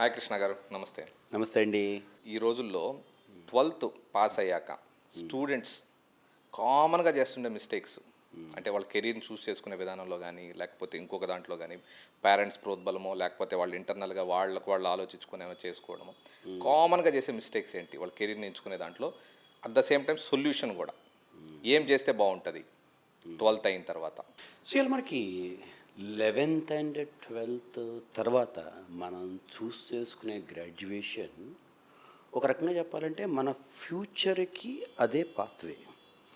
Hi Krishna గారు, నమస్తే. నమస్తే అండి. ఈ రోజుల్లో 12th పాస్ అయ్యాక స్టూడెంట్స్ కామన్గా చేస్తుండే మిస్టేక్స్ అంటే వాళ్ళ కెరీర్ని చూస్ చేసుకునే విధానంలో కానీ లేకపోతే ఇంకొక దాంట్లో కానీ పేరెంట్స్ ప్రోద్బలమో లేకపోతే వాళ్ళు ఇంటర్నల్గా వాళ్ళు ఆలోచించుకుని ఏమైనా చేసుకోవడము కామన్గా చేసే మిస్టేక్స్ ఏంటి వాళ్ళ కెరీర్ని ఎంచుకునే దాంట్లో? At the same time solution కూడా ఏం చేస్తే బాగుంటుంది 12th అయిన తర్వాత? సో ఇలా మనకి 11th అండ్ 12th తర్వాత మనం చూస్ చేసుకునే గ్రాడ్యుయేషన్ ఒక రకంగా చెప్పాలంటే మన ఫ్యూచర్కి అదే పాత్వే.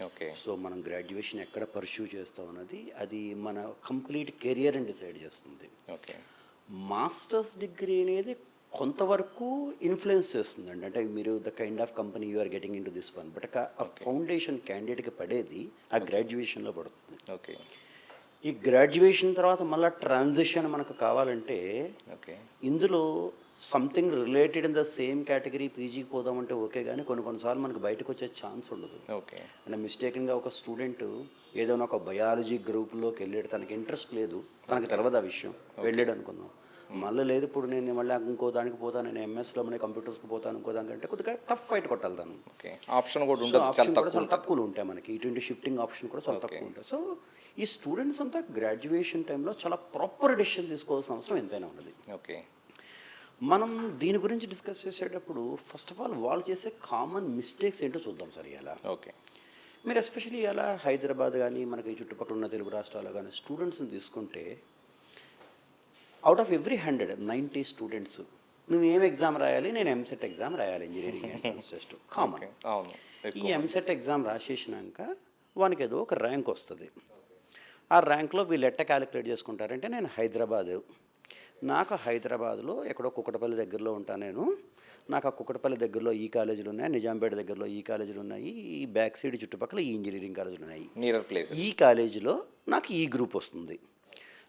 ఓకే. సో మనం గ్రాడ్యుయేషన్ ఎక్కడ పర్స్యూ చేస్తాం అన్నది అది మన కంప్లీట్ కెరియర్ని డిసైడ్ చేస్తుంది. ఓకే. మాస్టర్స్ డిగ్రీ అనేది కొంతవరకు ఇన్ఫ్లుయెన్స్ చేస్తుందండి. అంటే మీరు the kind of company you are getting into this one, but ఆ ఫౌండేషన్ క్యాండిడేట్కి పడేది ఆ గ్రాడ్యుయేషన్లో పడుతుంది. ఓకే. ఈ గ్రాడ్యుయేషన్ తర్వాత మళ్ళీ ట్రాన్సిషన్ మనకు కావాలంటే ఓకే ఇందులో something related in the same category పీజీకి పోదామంటే ఓకే, కానీ కొన్నిసార్లు మనకు బయటకు వచ్చే ఛాన్స్ ఉండదు. ఓకే. అంటే మిస్టేకింగ్గా ఒక స్టూడెంట్ ఏదైనా ఒక బయాలజీ గ్రూప్లోకి వెళ్ళాడు, తనకి ఇంట్రెస్ట్ లేదు, తనకి తెలియదు ఆ విషయం, వెళ్ళాడు అనుకుందాం. మళ్ళీ లేదు ఇప్పుడు నేను మళ్ళీ ఇంకో దానికి పోతాను, నేను ఎంఎస్లో మన కంప్యూటర్స్కి పోతాను ఇంకో దానికంటే కొద్దిగా టఫ్ ఫైట్ కొట్టాలి తను. ఆప్షన్ కూడా చాలా తక్కువలు ఉంటాయి మనకి, ఇటువంటి షిఫ్టింగ్ ఆప్షన్ కూడా చాలా తక్కువ ఉంటాయి. సో ఈ స్టూడెంట్స్ అంతా గ్రాడ్యుయేషన్ టైంలో చాలా ప్రాపర్ డెసిషన్ తీసుకోవాల్సిన అవసరం ఎంతైనా ఉన్నది. ఓకే. మనం దీని గురించి డిస్కస్ చేసేటప్పుడు ఫస్ట్ ఆఫ్ ఆల్ వాళ్ళు చేసే కామన్ మిస్టేక్స్ ఏంటో చూద్దాం సార్. ఇలా ఓకే మీరు ఎస్పెషల్లీ ఇలా హైదరాబాద్ కానీ మనకి చుట్టుపక్కల ఉన్న తెలుగు రాష్ట్రాలు కానీ స్టూడెంట్స్ని తీసుకుంటే అవుట్ ఆఫ్ ఎవ్రీ 190 స్టూడెంట్స్ నువ్వు ఏం ఎగ్జామ్ రాయాలి, నేను ఎంసెట్ ఎగ్జామ్ రాయాలి, ఇంజనీరింగ్ ఎంట్రన్స్ టెస్ట్ కామన్. ఈ ఎంసెట్ ఎగ్జామ్ రాసేసినాక వానికి ఏదో ఒక ర్యాంక్ వస్తుంది. ఆ ర్యాంక్లో వీళ్ళు ఎట్ట క్యాలిక్యులేట్ చేసుకుంటారంటే నేను నాకు హైదరాబాద్లో ఎక్కడో కుకటపల్లి దగ్గరలో ఉంటాను నేను, నాకు ఆ కుకటపల్లి దగ్గరలో ఈ కాలేజీలు ఉన్నాయి, నిజాంపేట దగ్గరలో ఈ కాలేజీలు ఉన్నాయి, ఈ బ్యాక్ సైడ్ చుట్టుపక్కల ఈ ఇంజనీరింగ్ కాలేజీలు ఉన్నాయి, ఈ కాలేజీలో నాకు ఈ గ్రూప్ వస్తుంది.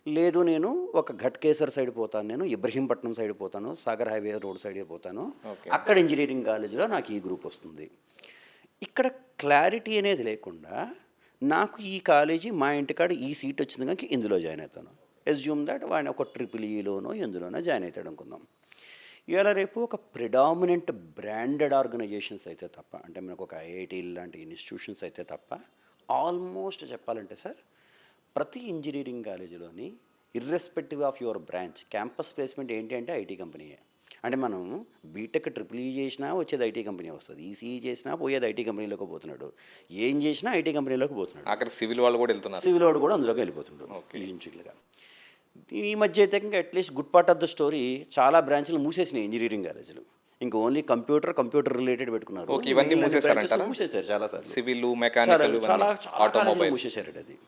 లేదు నేను ఒక ఘట్కేసర్ సైడ్ పోతాను, నేను ఇబ్రహీంపట్నం సైడ్ పోతాను, సాగర్ హైవే రోడ్ సైడ్ పోతాను, అక్కడ ఇంజనీరింగ్ కాలేజీలో నాకు ఈ గ్రూప్ వస్తుంది. ఇక్కడ క్లారిటీ అనేది లేకుండా నాకు ఈ కాలేజీ మా ఇంటికాడ ఈ సీట్ వచ్చింది కనుక ఇందులో జాయిన్ అవుతాను. అజ్యూమ్ దట్ వాడిని ఒక EEEలోనో ఎందులోనో జాయిన్ అవుతాడు అనుకుందాం. ఇవాళ రేపు ఒక ప్రిడామినెంట్ బ్రాండెడ్ ఆర్గనైజేషన్స్ అయితే తప్ప, అంటే మనకు ఒక IIT లాంటి ఇన్స్టిట్యూషన్స్ అయితే తప్ప ఆల్మోస్ట్ చెప్పాలంటే సార్ ప్రతి ఇంజనీరింగ్ కాలేజీలోని irrespective of your branch campus placement ఏంటి అంటే ఐటీ కంపెనీయే. అంటే మనం బీటెక్ EEE చేసినా వచ్చేది ఐటీ కంపెనీ వస్తుంది, ఈసీఈ చేసినా పోయేది ఐటీ కంపెనీలోకి పోతున్నాడు, ఏం చేసినా ఐటీ కంపెనీలోకి పోతున్నాడు. అక్కడ సివిల్ వాళ్ళు కూడా వెళ్తున్నారు, సివిల్ వాడు కూడా అందులోకి వెళ్ళిపోతున్నాడు ఇంచులుగా. ఈ మధ్య అయితే ఇంకా at least good part of the story చాలా బ్రాంచ్లు మూసేసినాయి ఇంజనీరింగ్ కాలేజీలు, ఇంకా ఓన్లీ కంప్యూటర్ రిలేటెడ్ పెట్టుకున్నారు. ఇవన్నీ మూసేశారు చాలా సార్, సివిల్ మెకానికల్ చాలా కాలేజీలు మూసేశారు. అది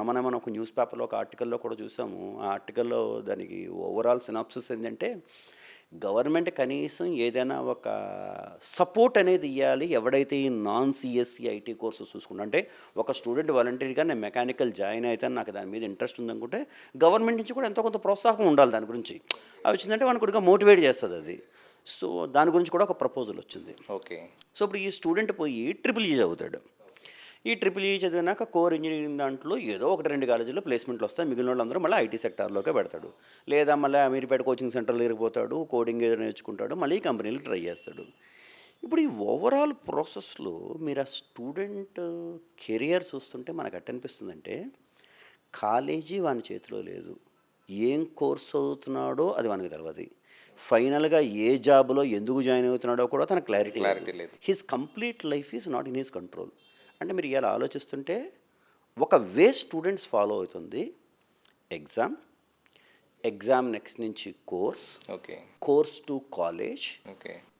మనం ఒక న్యూస్ పేపర్లో ఒక ఆర్టికల్లో కూడా చూసాము. ఆ ఆర్టికల్లో దానికి ఓవరాల్ సినాప్సిస్ ఏంటంటే గవర్నమెంట్ కనీసం ఏదైనా ఒక సపోర్ట్ అనేది ఇవ్వాలి ఎవడైతే ఈ నాన్ సిఎస్సి ఐటీ కోర్సెస్ చూసుకుంటా. అంటే ఒక స్టూడెంట్ వాలంటీర్గా నేను మెకానికల్ జాయిన్ అవుతాను, నాకు దాని మీద ఇంట్రెస్ట్ ఉందనుకుంటే గవర్నమెంట్ నుంచి కూడా ఎంతో కొంత ప్రోత్సాహం ఉండాలి దాని గురించి. అది వచ్చిందంటే వాడిని కొద్దిగా మోటివేట్ చేస్తుంది అది. సో దాని గురించి కూడా ఒక ప్రపోజల్ వచ్చింది. ఓకే. సో ఇప్పుడు ఈ స్టూడెంట్ పోయి EEE చదువుతాడు. ఈ EEE చదివినాక కోర్ ఇంజనీరింగ్ దాంట్లో ఏదో 1-2 కాలేజీలో ప్లేస్మెంట్లు వస్తాయి, మిగిలిన వాళ్ళందరూ మళ్ళీ ఐటీ సెక్టార్లోకే పెడతాడు. లేదా మళ్ళీ అమీర్పేట కోచింగ్ సెంటర్లో తిరిగిపోతాడు, కోడింగ్ ఏదో నేర్చుకుంటాడు, మళ్ళీ కంపెనీలు ట్రై చేస్తాడు. ఇప్పుడు ఈ ఓవరాల్ ప్రాసెస్లో మీరు ఆ స్టూడెంట్ కెరియర్ చూస్తుంటే మనకు అనిపిస్తుందంటే కాలేజీ వాని చేతిలో లేదు, ఏం కోర్స్ చదువుతున్నాడో అది మనకు తెలియదు, ఫైనల్గా ఏ జాబ్లో ఎందుకు జాయిన్ అవుతున్నాడో కూడా తన క్లారిటీ లేదు. His complete life is not in his control. అంటే మీరు ఇలా ఆలోచిస్తుంటే ఒక వే స్టూడెంట్స్ ఫాలో అవుతుంది. ఎగ్జామ్ నెక్స్ట్ నుంచి కోర్స్ టు కాలేజ్,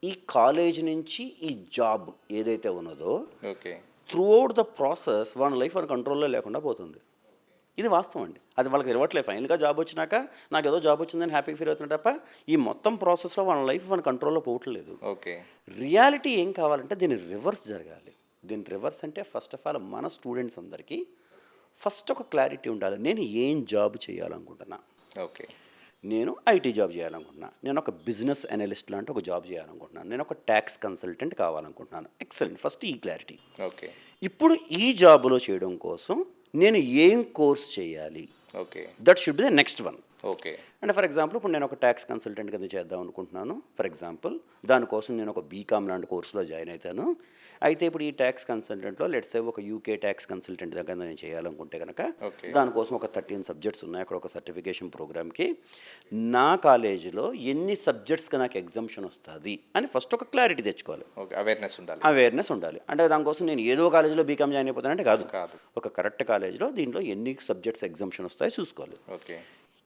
ఈ కాలేజ్ నుంచి ఈ జాబ్ ఏదైతే ఉన్నదో త్రూ అవుట్ ద ప్రాసెస్ వాళ్ళ లైఫ్ వాళ్ళ కంట్రోల్లో లేకుండా పోతుంది. ఇది వాస్తవం అండి, అది వాళ్ళకి ఇవ్వట్లేదు. ఫైనల్గా జాబ్ వచ్చినాక నాకు ఏదో జాబ్ వచ్చిందని హ్యాపీ ఫీల్ అవుతున్నా తప్ప ఈ మొత్తం ప్రాసెస్లో వాళ్ళ లైఫ్ వాళ్ళ కంట్రోల్లో పోవట్లేదు. రియాలిటీ ఏం కావాలంటే దీని రివర్స్ జరగాలి. దీని రివర్స్ అంటే ఫస్ట్ ఆఫ్ ఆల్ మన స్టూడెంట్స్ అందరికీ ఫస్ట్ ఒక క్లారిటీ ఉండాలి. నేను ఏం జాబ్ చేయాలనుకుంటున్నా, నేను ఐటీ జాబ్ చేయాలనుకుంటున్నా, నేను ఒక బిజినెస్ అనలిస్ట్ లాంటి ఒక జాబ్ చేయాలనుకుంటున్నాను, నేను ఒక ట్యాక్స్ కన్సల్టెంట్ కావాలనుకుంటున్నాను. ఎక్సలెంట్, ఫస్ట్ ఈ క్లారిటీ. ఇప్పుడు ఈ జాబ్లో చేయడం కోసం నేను ఏం కోర్స్ చేయాలి, that should be the next one. Okay. అంటే ఫర్ ఎగ్జాంపుల్ ఇప్పుడు నేను ఒక ట్యాక్స్ కన్సల్టెంట్ కింద చేద్దాం అనుకుంటున్నాను ఫర్ ఎగ్జాంపుల్. దానికోసం నేను ఒక బీకామ్ లాంటి కోర్సులో జాయిన్ అవుతాను. అయితే ఇప్పుడు ఈ ట్యాక్స్ కన్సల్టెంట్లో లెట్స్ సే ఒక యూకే ట్యాక్స్ కన్సల్టెంట్ దగ్గర నేను చేయాలనుకుంటే కనుక Okay. దానికోసం ఒక 13 సబ్జెక్ట్స్ ఉన్నాయి అక్కడ ఒక సర్టిఫికేషన్ ప్రోగ్రామ్కి. నా కాలేజీలో ఎన్ని సబ్జెక్ట్స్కి నాకు ఎగ్జామ్షన్ వస్తుంది అని ఫస్ట్ ఒక క్లారిటీ తెచ్చుకోవాలి, ఓకే. అవేర్నెస్ ఉండాలి. అవేర్నెస్ ఉండాలి. అంటే దానికోసం నేను ఏదో కాలేజీలో బీకామ్ జాయిన్ అయిపోతానంటే కాదు, కాదు. ఒక కరెక్ట్ కాలేజీలో దీంట్లో ఎన్ని సబ్జెక్ట్స్ ఎగ్జామ్షన్ వస్తాయో చూసుకోవాలి. ఓకే.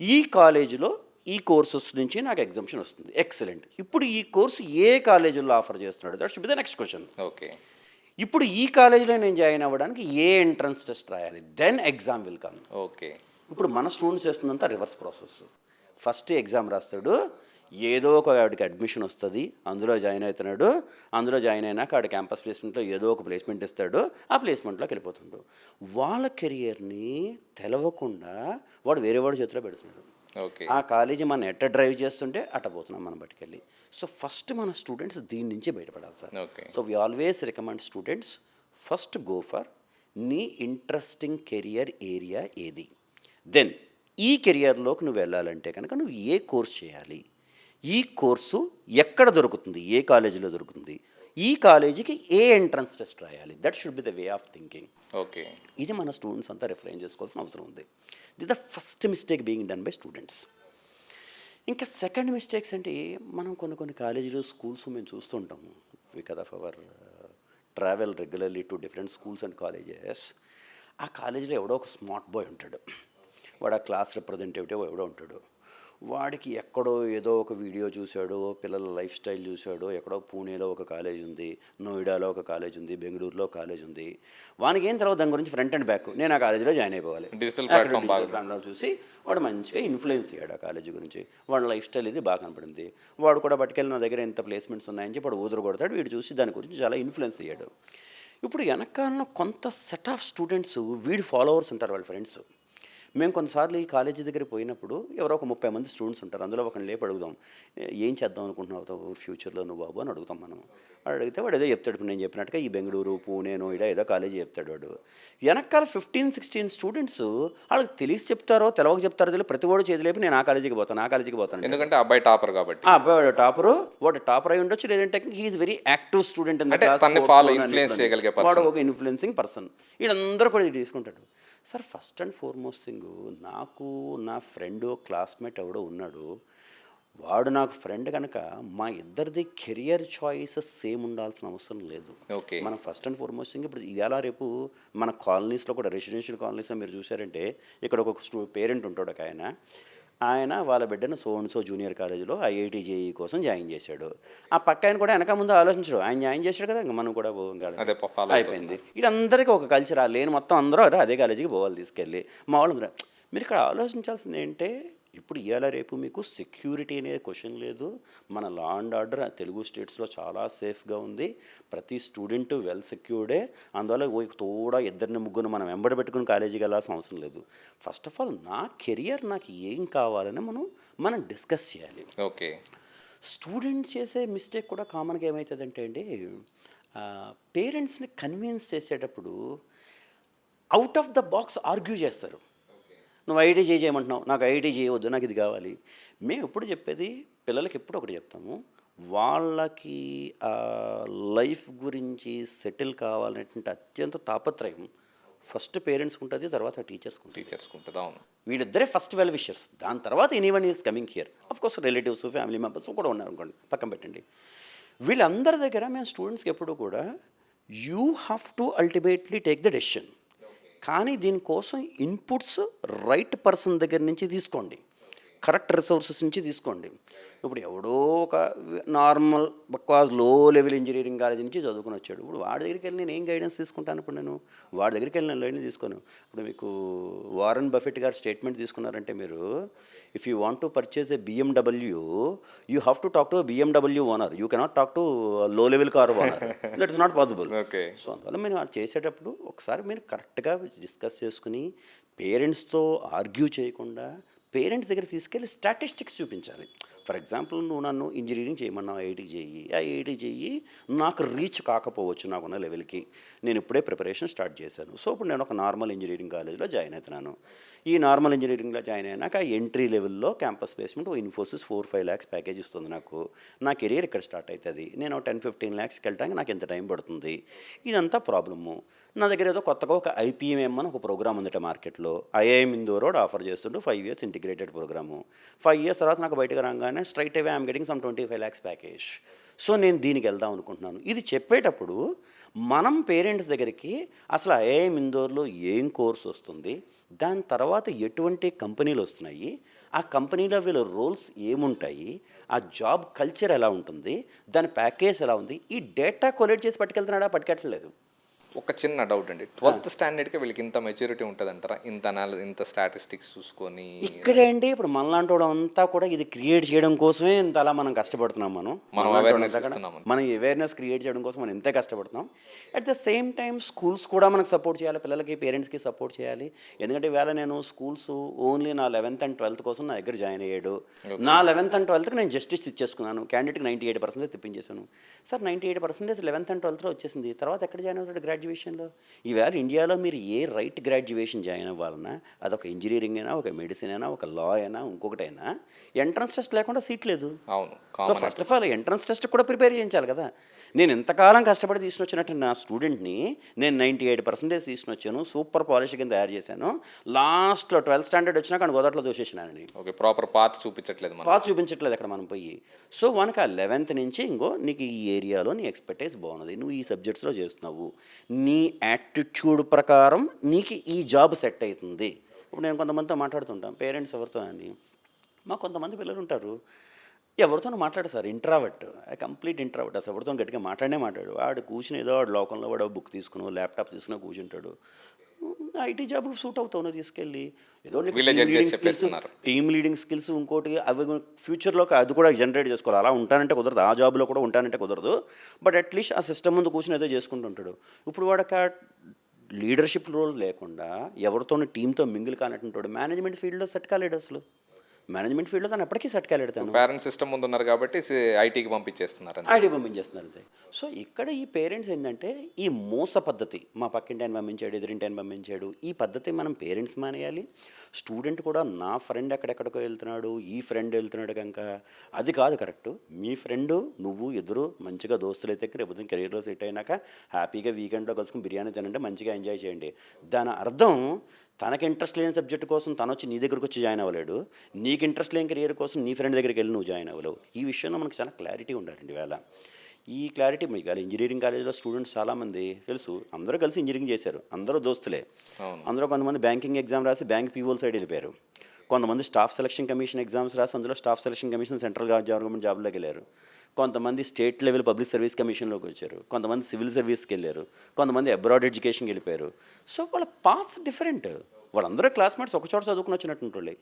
ఈ కాలేజీలో ఈ కోర్సెస్ నుంచి నాకు ఎగ్జామ్షన్ వస్తుంది, ఎక్సలెంట్. ఇప్పుడు ఈ కోర్సు ఏ కాలేజీలో ఆఫర్ చేస్తున్నాడు, that should be the next question. Okay. ఇప్పుడు ఈ కాలేజీలో నేను జాయిన్ అవ్వడానికి ఏ ఎంట్రన్స్ టెస్ట్ రాయాలి, then exam will come. Okay. ఇప్పుడు మన స్టూడెంట్స్ చేస్తుందంతా రివర్స్ ప్రాసెస్. ఫస్ట్ ఎగ్జామ్ రాస్తాడు, ఏదో ఒక వాడికి అడ్మిషన్ వస్తుంది, అందులో జాయిన్ అవుతున్నాడు, అందులో జాయిన్ అయినాక వాడి క్యాంపస్ ప్లేస్మెంట్లో ఏదో ఒక ప్లేస్మెంట్ ఇస్తాడు, ఆ ప్లేస్మెంట్లోకి వెళ్ళిపోతుండు. వాళ్ళ కెరియర్ని తెలవకుండా వాడు వేరే వాడి చేతిలో పెడుతున్నాడు. ఓకే. ఆ కాలేజీ మనం ఎట్ట డ్రైవ్ చేస్తుంటే అట్ట పోతున్నాం మనం బట్టుకెళ్ళి. సో ఫస్ట్ మన స్టూడెంట్స్ దీని నుంచి బయటపడాలి sir. Okay. So we always recommend students first go for నీ ఇంట్రెస్టింగ్ కెరియర్ ఏరియా ఏది, దెన్ ఈ కెరియర్లోకి నువ్వు వెళ్ళాలంటే కనుక నువ్వు ఏ కోర్స్ చేయాలి, ఈ కోర్సు ఎక్కడ దొరుకుతుంది, ఏ కాలేజీలో దొరుకుతుంది, ఈ కాలేజీకి ఏ ఎంట్రన్స్ టెస్ట్ రాయాలి, that should be the way of thinking. Okay. ఇది మన స్టూడెంట్స్ అంతా రిఫ్లైన్ చేసుకోవాల్సిన అవసరం ఉంది. The the first mistake being done by students. ఇంకా సెకండ్ మిస్టేక్స్ అంటే మనం కొన్ని కాలేజీలు స్కూల్స్ మేము చూస్తుంటాము because of our travel regularly to different schools and colleges. ఆ కాలేజీలో ఎవడో ఒక స్మార్ట్ బాయ్ ఉంటాడు, వాడు ఆ క్లాస్ రిప్రజెంటేటివ్ ఎవడో ఉంటాడు. వాడికి ఎక్కడో ఏదో ఒక వీడియో చూశాడో, పిల్లల లైఫ్ స్టైల్ చూశాడో, ఎక్కడో పూణేలో ఒక కాలేజ్ ఉంది, నోయిడాలో ఒక కాలేజ్ ఉంది, బెంగళూరులో కాలేజ్ ఉంది. వానికి ఏం తర్వాత దాని గురించి ఫ్రంట్ అండ్ బ్యాక్ నేను ఆ కాలేజీలో జాయిన్ అయిపోవాలి. డిజిటల్ ప్లాట్ఫామ్లో చూసి వాడు మంచిగా ఇన్ఫ్లుయెన్స్ అయ్యాడు ఆ కాలేజీ గురించి, వాడి లైఫ్ స్టైల్ ఇది బాగా కనపడింది. వాడు కూడా పట్టుకెళ్ళి నా దగ్గర ఎంత ప్లేస్మెంట్స్ ఉన్నాయని చెప్పి వాడు ఊదరు కొడతాడు, వీడు చూసి దాని గురించి చాలా ఇన్ఫ్లుయెన్స్ అయ్యాడు. ఇప్పుడు వెనకాల కొంత సెట్ ఆఫ్ స్టూడెంట్స్ వీడి ఫాలోవర్స్ ఉంటారు, వాళ్ళ ఫ్రెండ్స్. మేము కొన్నిసార్లు ఈ కాలేజీ దగ్గర పోయినప్పుడు ఎవరో ఒక 30 మంది స్టూడెంట్స్ ఉంటారు, అందులో ఒకరిని లేపు అడుగుదాం, ఏం చేద్దాం అనుకుంటున్నావు ఫ్యూచర్లో నువ్వు బాబు అని అడుగుతాం మనం. వాడు అడిగితే వాడు ఏదో చెప్తాడు, ఇప్పుడు నేను చెప్పినట్టుగా ఈ బెంగళూరు పూణే నోయిడా ఏదో కాలేజీ చెప్తాడు వాడు. వెనకాల 15-16 స్టూడెంట్స్ వాళ్ళకి తెలిసి చెప్తారో తెలవక చెప్తారో తెలియదు, ప్రతి వాడు చేతి లేపి నేను ఆ కాలేజీకి పోతాను, ఎందుకంటే అబ్బాయి టాపర్ కాబట్టి. ఆ అబ్బాయి వాడు టాపరు, వాడు టాపర్ అయి ఉండొచ్చు, లేదంటే he's very active student in the class, వాడు ఒక ఇన్ఫ్లుయెన్సింగ్ పర్సన్. వీళ్ళందరూ కూడా ఇది తీసుకుంటాడు. Sir first and foremost thing, నాకు నా ఫ్రెండ్ క్లాస్మేట్ ఎవడో ఉన్నాడు, వాడు నాకు ఫ్రెండ్ కనుక మా ఇద్దరిది కెరియర్ చాయిసెస్ సేమ్ ఉండాల్సిన అవసరం లేదు. ఓకే. మనం ఫస్ట్ అండ్ ఫార్మోస్ట్ థింగ్ ఇప్పుడు ఇవాళ రేపు మన కాలనీస్లో కూడా రెసిడెన్షియల్ కాలనీస్లో మీరు చూసారంటే ఇక్కడ ఒక పేరెంట్ ఉంటాడు, ఒక ఆయన వాళ్ళ బిడ్డను సో జూనియర్ కాలేజీలో IIT JEE కోసం జాయిన్ చేశాడు. ఆ పక్క ఆయన కూడా వెనక ముందు ఆలోచించడు, ఆయన జాయిన్ చేశాడు కదా, ఇంకా మనం కూడా అయిపోయింది. వీళ్ళందరికీ ఒక కల్చర్ లేని మొత్తం అందరూ అదే కాలేజీకి పోవాలి తీసుకెళ్ళి. మా వాళ్ళు మీరు ఇక్కడ ఆలోచించాల్సింది ఏంటంటే ఇప్పుడు ఇవాళ రేపు మీకు సెక్యూరిటీ అనే క్వశ్చన్ లేదు, మన లా అండ్ ఆర్డర్ తెలుగు స్టేట్స్లో చాలా సేఫ్గా ఉంది, ప్రతి స్టూడెంట్ వెల్ సెక్యూర్డే. అందువల్ల తోడా ఇద్దరిని ముగ్గురు మనం వెంబడి పెట్టుకుని కాలేజీకి వెళ్ళాల్సిన అవసరం లేదు. ఫస్ట్ ఆఫ్ ఆల్ నా కెరియర్ నాకు ఏం కావాలని మనం డిస్కస్ చేయాలి. ఓకే. స్టూడెంట్స్ చేసే మిస్టేక్ కూడా కామన్గా ఏమవుతుందంటే అండి, పేరెంట్స్ని కన్విన్స్ చేసేటప్పుడు out of the box argue చేస్తారు. నువ్వు IIT చేయమంటున్నావు, నాకు IIT చేయవద్దు, నాకు ఇది కావాలి. మేము ఎప్పుడు చెప్పేది పిల్లలకి ఎప్పుడు ఒకటి చెప్తాము, వాళ్ళకి లైఫ్ గురించి సెటిల్ కావాలనేటువంటి అత్యంత తాపత్రయం ఫస్ట్ పేరెంట్స్కి ఉంటుంది, తర్వాత టీచర్స్కి ఉంటుంది. అవును, వీళ్ళిద్దరే ఫస్ట్ వెల్ విషర్స్, దాని తర్వాత anyone is coming here. Of course relatives family members కూడా ఉన్నారు అనుకోండి, పక్కన పెట్టండి. వీళ్ళందరి దగ్గర మేము స్టూడెంట్స్కి ఎప్పుడు కూడా you have to ultimately take the decision, కానీ దీనికోసం ఇన్పుట్స్ రైట్ పర్సన్ దగ్గర నుంచి తీసుకోండి, కరెక్ట్ రిసోర్సెస్ నుంచి తీసుకోండి. ఇప్పుడు ఎవడో ఒక నార్మల్ లో లెవెల్ ఇంజనీరింగ్ కాలేజ్ నుంచి చదువుకుని వచ్చాడు, ఇప్పుడు వాడి దగ్గరికి వెళ్ళి నేను ఏం గైడెన్స్ తీసుకుంటాను? ఇప్పుడు నేను వాడి దగ్గరికి వెళ్ళి నేను లైన్ తీసుకోను. ఇప్పుడు మీకు వారన్ బఫెట్ గారు స్టేట్మెంట్ తీసుకున్నారంటే, మీరు if you want to purchase A BMW, you have to talk to BMW owner, you cannot talk to లో level car owner, that is not possible. So అందువల్ల మీరు చేసేటప్పుడు ఒకసారి మీరు కరెక్ట్గా డిస్కస్ చేసుకుని పేరెంట్స్తో ఆర్గ్యూ చేయకుండా పేరెంట్స్ దగ్గర తీసుకెళ్ళి స్టాటిస్టిక్స్ చూపించాలి. ఫర్ ఎగ్జాంపుల్, నువ్వు నన్ను ఇంజనీరింగ్ చేయమన్నావు, IIT JEE నాకు రీచ్ కాకపోవచ్చు నాకున్న లెవెల్కి, నేను ఇప్పుడే ప్రిపరేషన్ స్టార్ట్ చేశాను. సో ఇప్పుడు నేను ఒక నార్మల్ ఇంజనీరింగ్ కాలేజ్లో జాయిన్ అవుతున్నాను. ఈ నార్మల్ ఇంజనీరింగ్లో జాయిన్ అయినాక ఎంట్రీ లెవెల్లో campus placement Infosys 4-5 lakhs package ఇస్తుంది నాకు. నా కెరీర్ ఇక్కడ స్టార్ట్ అవుతుంది. నేను 10-15 ల్యాక్స్కి వెళ్ళడానికి నాకు ఎంత టైం పడుతుంది. ఇదంతా ప్రాబ్లము. నా దగ్గర ఏదో కొత్తగా ఒక IPMM అని ఒక ప్రోగ్రామ్ ఉందట మార్కెట్లో. IIM ఇందోర్ ఆఫర్ చేస్తుంటూ 5 years ఇంటిగ్రేటెడ్ ప్రోగ్రాము. 5 years తర్వాత నాకు బయటకు రాగానే straight away I'm getting some 25 lakhs package. So నేను దీనికి వెళ్దాం అనుకుంటున్నాను. ఇది చెప్పేటప్పుడు మనం పేరెంట్స్ దగ్గరికి అసలు IIM ఇందోర్లో ఏం కోర్స్ వస్తుంది, దాని తర్వాత ఎటువంటి కంపెనీలు వస్తున్నాయి, ఆ కంపెనీలో వీళ్ళ రోల్స్ ఏముంటాయి, ఆ జాబ్ కల్చర్ ఎలా ఉంటుంది, దాని ప్యాకేజ్ ఎలా ఉంది, ఈ డేటా కొలెక్ట్ చేసి పట్టుకెళ్తున్నాడా పట్టుకెట్టలేదు. ఒక చిన్న డౌట్ అండి, 12th స్టాండర్డ్కి వీళ్ళకి ఇంత మెచ్యూరిటీ ఉంటుంది అంటారా? ఇంత స్టాటిస్టిక్స్ చూసుకొని ఇక్కడే అండి ఇప్పుడు మనలాంటి అంతా కూడా ఇది క్రియేట్ చేయడం కోసమే ఇంత అలా మనం కష్టపడుతున్నాం. మనం అవేర్నెస్ క్రియేట్ చేయడం కోసం మనం ఎంతే కష్టపడుతున్నాం. At the same time schools కూడా మనకు సపోర్ట్ చేయాలి, పిల్లలకి పేరెంట్స్కి సపోర్ట్ చేయాలి. ఎందుకంటే ఇవాళ నేను స్కూల్స్ ఓన్లీ నా 11th and 12th కోసం నా దగ్గర జాయిన్ అయ్యాడు. నా 11th and 12th నేను జస్టిస్ ఇచ్చేసుకున్నాను. క్యాండిడేట్కి 98% తెప్పించేశాను. సార్ 98% 11th and 12th వచ్చేసింది, తర్వాత ఎక్కడ జాయిన్ అవుతాడు గ్రాడ్యుయేషన్లో? ఈవేళ ఇండియాలో మీరు ఏ రైట్ గ్రాడ్యుయేషన్ జాయిన్ అవ్వాలన్నా, అదొక ఇంజనీరింగ్ అయినా, ఒక మెడిసిన్ అయినా, ఒక లా అయినా, ఇంకొకటైనా ఎంట్రన్స్ టెస్ట్ లేకుండా సీట్ లేదు. అవును. So first of all entrance test కూడా ప్రిపేర్ చేయించాలి కదా. నేను ఎంతకాలం కష్టపడి తీసుకుని వచ్చినట్టు నా స్టూడెంట్ని నేను 98% తీసుకుని వచ్చాను, సూపర్ పాలిష్ కింద తయారు చేశాను. లాస్ట్లో 12th స్టాండర్డ్ వచ్చినా కానీ గోదాట్లో దోషేసినానని. ఓకే, ప్రాపర్ పాత్ చూపించట్లేదు, అక్కడ మనం పోయి. సో మనకు ఆ 11th నుంచి నీకు ఈ ఏరియాలో నీ ఎక్స్పర్టైజ్ బాగున్నది, నువ్వు ఈ సబ్జెక్ట్స్లో చేస్తున్నావు, నీ యాటిట్యూడ్ ప్రకారం నీకు ఈ జాబ్ సెట్ అవుతుంది. ఇప్పుడు నేను కొంతమందితో మాట్లాడుతుంటాను, పేరెంట్స్ ఎవరితో అని. మాకు కొంతమంది పిల్లలు ఉంటారు, ఎవరితో మాట్లాడు సార్, ఇంట్రావర్ట్, కంప్లీట్ ఇంట్రావర్ట్, అసలు ఎవరితో గట్టిగా మాట్లాడు. వాడు కూర్చుని ఏదో వాడు లోకంలో వాడు బుక్ తీసుకుని ల్యాప్టాప్ తీసుకుని కూర్చుంటాడు. IT జాబ్ సూట్ అవుతావు తీసుకెళ్ళి, ఏదో టీమ్ లీడింగ్ స్కిల్స్ ఇంకోటి అవి ఫ్యూచర్లో అది కూడా జనరేట్ చేసుకోవాలి. అలా ఉంటానంటే కుదరదు, ఆ జాబ్లో కూడా ఉంటానంటే కుదరదు. బట్ అట్లీస్ట్ ఆ సిస్టమ్ ముందు కూర్చుని ఏదో చేసుకుంటుంటాడు. ఇప్పుడు వాడక లీడర్షిప్ రోల్ లేకుండా ఎవరితో టీంతో మింగిల్ కానట్టుంటాడు. మేనేజ్మెంట్ ఫీల్డ్లో సెట్ కాలేడు అసలు. మేనేజ్మెంట్ ఫీల్డ్లో తను ఎప్పటికీ సెట్ కాలేడుతాను. పేరెంట్స్ సిస్టమ్ ముందు ఉన్నారు కాబట్టి ఐటీకి పంపించేస్తున్నారు అంతే. సో ఇక్కడ ఈ పేరెంట్స్ ఏంటంటే ఈ మోస పద్ధతి, మా పక్కింటి ఆయన పంపించాడు, ఎదురింటి ఆయన పంపించాడు, ఈ పద్ధతి మనం పేరెంట్స్ మానేయాలి. స్టూడెంట్ కూడా నా ఫ్రెండ్ ఎక్కడెక్కడికో వెళ్తున్నాడు, ఈ ఫ్రెండ్ వెళ్తున్నాడు కనుక అది కాదు కరెక్ట్. మీ ఫ్రెండు నువ్వు ఎదురు మంచిగా దోస్తులు అయితే రేపు కెరీర్లో సెట్ అయినాక హ్యాపీగా వీకెండ్లో కలుసుకుని బిర్యానీ తినండి, మంచిగా ఎంజాయ్ చేయండి. దాని అర్థం తనకి ఇంట్రెస్ట్ లేని సబ్జెక్ట్ కోసం తను వచ్చి నీ దగ్గరకు వచ్చి జాయిన్ అవ్వలేడు, నీకు ఇంట్రెస్ట్ లేని కెరియర్ కోసం నీ ఫ్రెండ్ దగ్గరికి వెళ్ళి నువ్వు జాయిన్ అవ్వలేవు. ఈ విషయంలో మనకు చాలా క్లారిటీ ఉండాలండి. వేళ ఈ క్లారిటీ మీకు వేళ ఇంజనీరింగ్ కాలేజ్లో స్టూడెంట్స్ చాలామంది తెలుసు, అందరూ కలిసి ఇంజనీరింగ్ చేశారు, అందరూ దోస్తులే. అందులో కొంతమంది బ్యాంకింగ్ ఎగ్జామ్ రాసి బ్యాంక్ PO సైడ్ వెళ్ళిపోయారు, కొంతమంది స్టాఫ్ సెలక్షన్ కమిషన్ ఎగ్జామ్స్ రాసి అందులో staff selection commission central government జాబ్లోకి వెళ్ళారు, కొంతమంది స్టేట్ లెవెల్ పబ్లిక్ సర్వీస్ కమిషన్లోకి వచ్చారు, కొంతమంది సివిల్ సర్వీస్కి వెళ్ళారు, కొంతమంది అబ్రాడ్ ఎడ్యుకేషన్కి వెళ్ళిపోయారు. సో వాళ్ళ పాస్ డిఫరెంట్, వాళ్ళందరూ క్లాస్మేట్స్ ఒక చోట చదువుకుని వచ్చినట్టు.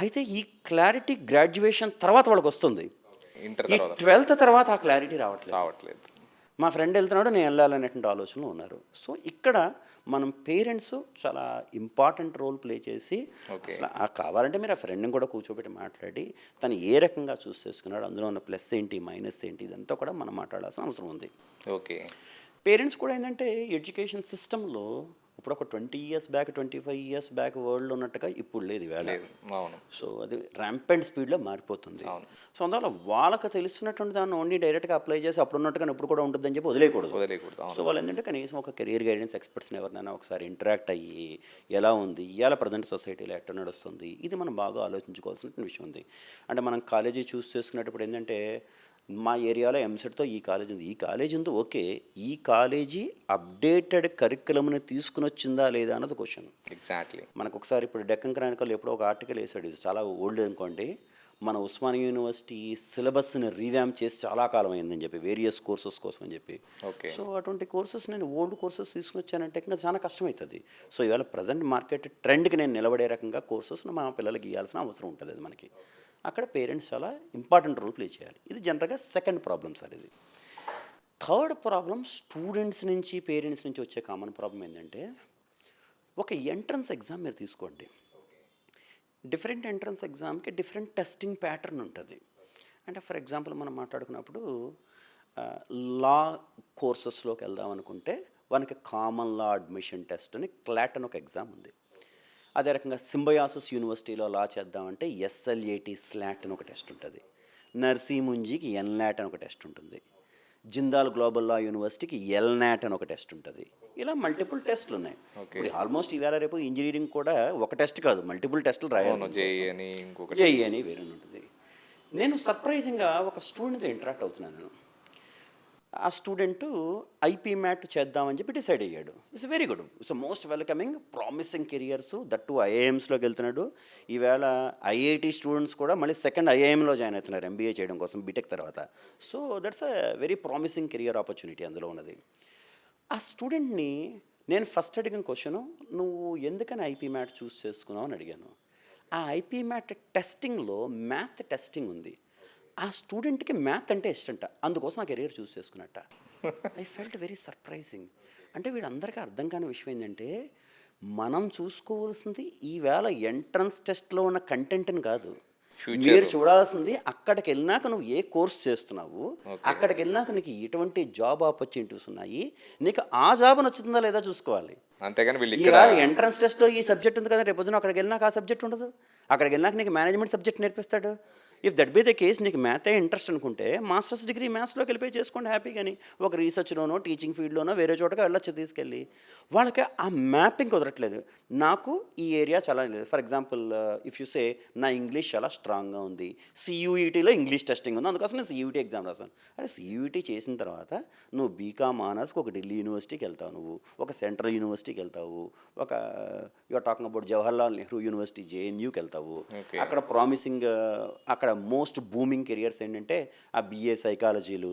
అయితే ఈ క్లారిటీ గ్రాడ్యుయేషన్ తర్వాత వాళ్ళకి వస్తుంది, ఈ 12th తర్వాత ఆ క్లారిటీ రావట్లేదు. మా ఫ్రెండ్ వెళ్తున్నాడు, నేను వెళ్ళాలనేటువంటి ఆలోచనలో ఉన్నారు. సో ఇక్కడ మనం పేరెంట్స్ చాలా ఇంపార్టెంట్ రోల్ ప్లే చేసి అసలు కావాలంటే మీరు ఆ ఫ్రెండ్ని కూడా కూర్చోబెట్టి మాట్లాడి తను ఏ రకంగా చూస్ చేసుకున్నాడు, అందులో ఉన్న ప్లస్ ఏంటి మైనస్ ఏంటి, ఇదంతా కూడా మనం మాట్లాడాల్సిన అవసరం ఉంది. ఓకే, పేరెంట్స్ కూడా ఏంటంటే ఎడ్యుకేషన్ సిస్టంలో ఇప్పుడు ఒక 20 years బ్యాక్ 25 years బ్యాక్ వరల్డ్లో ఉన్నట్టుగా ఇప్పుడు లేదు వేళ. సో అది ర్యాంపెంట్ స్పీడ్లో మారిపోతుంది. సో అందువల్ల వాళ్ళకి తెలిసినటువంటి దాన్ని ఓన్లీ డైరెక్ట్గా అప్లై చేసి అప్పుడు ఉన్నట్టుగా ఇప్పుడు కూడా ఉంటుందని చెప్పి వదిలేయకూడదు. సో వాళ్ళు ఏంటంటే కనీసం ఒక కెరీర్ గైడెన్స్ ఎక్స్పర్ట్స్ని ఎవరినైనా ఒకసారి ఇంటరాక్ట్ అయ్యి ఎలా ఉంది, ఇవాళ ప్రజెంట్ సొసైటీలో ఎట్లా నడుస్తుంది, ఇది మనం బాగా ఆలోచించుకోవాల్సిన విషయం ఉంది. అంటే మనం కాలేజీ చూస్ చేసుకునేటప్పుడు ఏంటంటే మా ఏరియాలో ఎంసెట్తో ఈ కాలేజ్ ఉంది, ఈ కాలేజ్ ఉంది, ఓకే, ఈ కాలేజీ అప్డేటెడ్ కరికులంని తీసుకుని వచ్చిందా లేదా అన్నది క్వశ్చన్. ఎగ్జాక్ట్లీ. మనకు ఒకసారి ఇప్పుడు డెక్కన్ క్రానికల్ ఎప్పుడో ఒక ఆర్టికల్ వేసాడు, ఇది చాలా ఓల్డ్ అనుకోండి, మన ఉస్మానియా యూనివర్సిటీ సిలబస్ని రీవ్యాంప్ చేసి చాలా కాలం అయిందని చెప్పి వేరియస్ కోర్సెస్ కోసం అని చెప్పి. సో అటువంటి కోర్సెస్ నేను ఓల్డ్ కోర్సెస్ తీసుకుని వచ్చానంటే ఇంకా చాలా కష్టమవుతుంది. సో ఇవాళ ప్రజెంట్ మార్కెట్ ట్రెండ్కి నేను నిలబడే రకంగా కోర్సెస్ని మా పిల్లలకి ఇవ్వాల్సిన అవసరం ఉంటుంది. అది మనకి అక్కడ పేరెంట్స్ చాలా ఇంపార్టెంట్ రోల్ ప్లే చేయాలి. ఇది జనరల్గా సెకండ్ ప్రాబ్లం సార్. ఇది థర్డ్ ప్రాబ్లం స్టూడెంట్స్ నుంచి పేరెంట్స్ నుంచి వచ్చే కామన్ ప్రాబ్లం ఏంటంటే, ఒక ఎంట్రన్స్ ఎగ్జామ్ మీరు తీసుకోండి, డిఫరెంట్ ఎంట్రన్స్ ఎగ్జామ్కి డిఫరెంట్ టెస్టింగ్ ప్యాటర్న్ ఉంటుంది. అంటే ఫర్ ఎగ్జాంపుల్ మనం మాట్లాడుకున్నప్పుడు లా కోర్సెస్లోకి వెళ్దాం అనుకుంటే మనకి కామన్ లా అడ్మిషన్ టెస్ట్ అని క్లాట్ అని ఒక ఎగ్జామ్ ఉంది. అదే రకంగా సింబయాసిస్ యూనివర్సిటీలో లా చేద్దామంటే ఎస్ఎల్ఏటి స్లాట్ అని ఒక టెస్ట్ ఉంటుంది. నర్సీముంజికి ఎన్లాట్ అని ఒక టెస్ట్ ఉంటుంది. జిందాల్ గ్లోబల్ లా యూనివర్సిటీకి ఎల్నాట్ అని ఒక టెస్ట్ ఉంటుంది. ఇలా మల్టిపుల్ టెస్ట్లు ఉన్నాయి. ఇప్పుడు ఆల్మోస్ట్ ఈవేళ రేపు ఇంజనీరింగ్ కూడా ఒక టెస్ట్ కాదు, మల్టిపుల్ టెస్టులు రాయాలి. జేఈ అని వేరే ఉంటుంది. నేను సర్ప్రైజింగ్గా ఒక స్టూడెంట్తో ఇంటరాక్ట్ అవుతున్నాను. నేను ఆ స్టూడెంట్ ఐపీ మ్యాట్ చేద్దామని చెప్పి డిసైడ్ అయ్యాడు. It's very good, it's most welcoming promising careers. That ఐఐఎమ్స్లోకి వెళ్తున్నాడు. ఈవేళ ఐఐటి స్టూడెంట్స్ కూడా మళ్ళీ సెకండ్ ఐఐఎంలో జాయిన్ అవుతున్నారు ఎంబీఏ చేయడం కోసం బీటెక్ తర్వాత. So that's a very promising career opportunity అందులో ఉన్నది. ఆ స్టూడెంట్ని నేను ఫస్ట్ అడిగిన క్వశ్చను, నువ్వు ఎందుకని ఐపీ మ్యాట్ చూస్ చేసుకున్నావు అని అడిగాను. ఆ ఐపీ మ్యాట్ టెస్టింగ్లో మ్యాథ్ టెస్టింగ్ ఉంది. ఆ స్టూడెంట్కి మ్యాథ్ అంటే ఇష్టంట, అందుకోసం ఆ కెరీర్ చూస్ చేసుకున్నట్ట. I felt very surprising. అంటే వీళ్ళందరికీ అర్థం కాని విషయం ఏంటంటే, మనం చూసుకోవాల్సింది ఈవేళ ఎంట్రన్స్ టెస్ట్లో ఉన్న కంటెంట్ని కాదు, మీరు చూడాల్సింది అక్కడికి వెళ్ళినాక నువ్వు ఏ కోర్స్ చేస్తున్నావు, అక్కడికి వెళ్ళినాక నీకు ఎటువంటి జాబ్ ఆపర్చునిటీస్ ఉన్నాయి, నీకు ఆ జాబ్ నచ్చుతుందా లేదా చూసుకోవాలి. అంతేగాని వీళ్ళు ఈవేళ ఎంట్రన్స్ టెస్ట్లో ఈ సబ్జెక్ట్ ఉంది కదా, రేపు పొద్దున అక్కడికి వెళ్ళినాక ఆ సబ్జెక్ట్ ఉండదు. అక్కడికి వెళ్ళినాక నీకు మేనేజ్మెంట్ సబ్జెక్ట్ నేర్పిస్తాడు. If that be the case, నీకు మ్యాథ్ ఇంట్రెస్ట్ అనుకుంటే మాస్టర్స్ డిగ్రీ మ్యాథ్స్లోకి వెళ్ళిపోయి చేసుకోండి హ్యాపీగాని. ఒక రీసెర్చ్లోనో టీచింగ్ ఫీల్డ్లోనో వేరే చోటకి వెళ్ళొచ్చు తీసుకెళ్ళి. వాళ్ళకి ఆ మ్యాపింగ్ కుదరట్లేదు. నాకు ఈ ఏరియా చాలా లేదు. For example if you say నా ఇంగ్లీష్ చాలా స్ట్రాంగ్గా ఉంది, సియూఈటీలో ఇంగ్లీష్ టెస్టింగ్ ఉంది, అందుకోసం నేను సియూఈటీ ఎగ్జామ్ రాశాను. అరే సియూఈటీ చేసిన తర్వాత నువ్వు బీకామ్ ఆనర్స్కి ఒక ఢిల్లీ యూనివర్సిటీకి వెళ్తావు, నువ్వు ఒక సెంట్రల్ యూనివర్సిటీకి వెళ్తావు, ఒక you're talking about Jawaharlal Nehru university జేఎన్యూకి వెళ్తావు. అక్కడ ప్రామిసింగ్ అక్కడ మోస్ట్ బూమింగ్ కెరియర్స్ ఏంటంటే ఆ బిఏ సైకాలజీలు,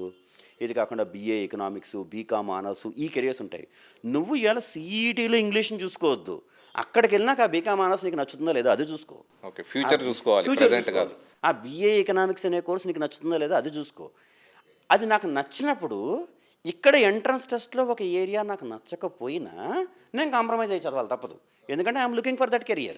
ఇది కాకుండా బిఏ ఎకనామిక్స్, బీకామ్ ఆనర్స్, ఈ కెరియర్స్ ఉంటాయి. నువ్వు ఇవాళ సిఈటీలో ఇంగ్లీష్ని చూసుకోవద్దు, అక్కడికి వెళ్ళినాక ఆ బీకామ్ ఆనర్స్ నీకు నచ్చుతుందో లేదో అది చూసుకో. ఫ్యూచర్ చూసుకోవాలి. ఆ బిఏ ఎకనామిక్స్ అనే కోర్స్ నీకు నచ్చుతుందో లేదో అది చూసుకో. అది నాకు నచ్చినప్పుడు ఇక్కడ ఎంట్రన్స్ టెస్ట్లో ఒక ఏరియా నాకు నచ్చకపోయినా నేను కాంప్రమైజ్ అయ్యి చదవాలి, తప్పదు. ఎందుకంటే I'm looking for that career.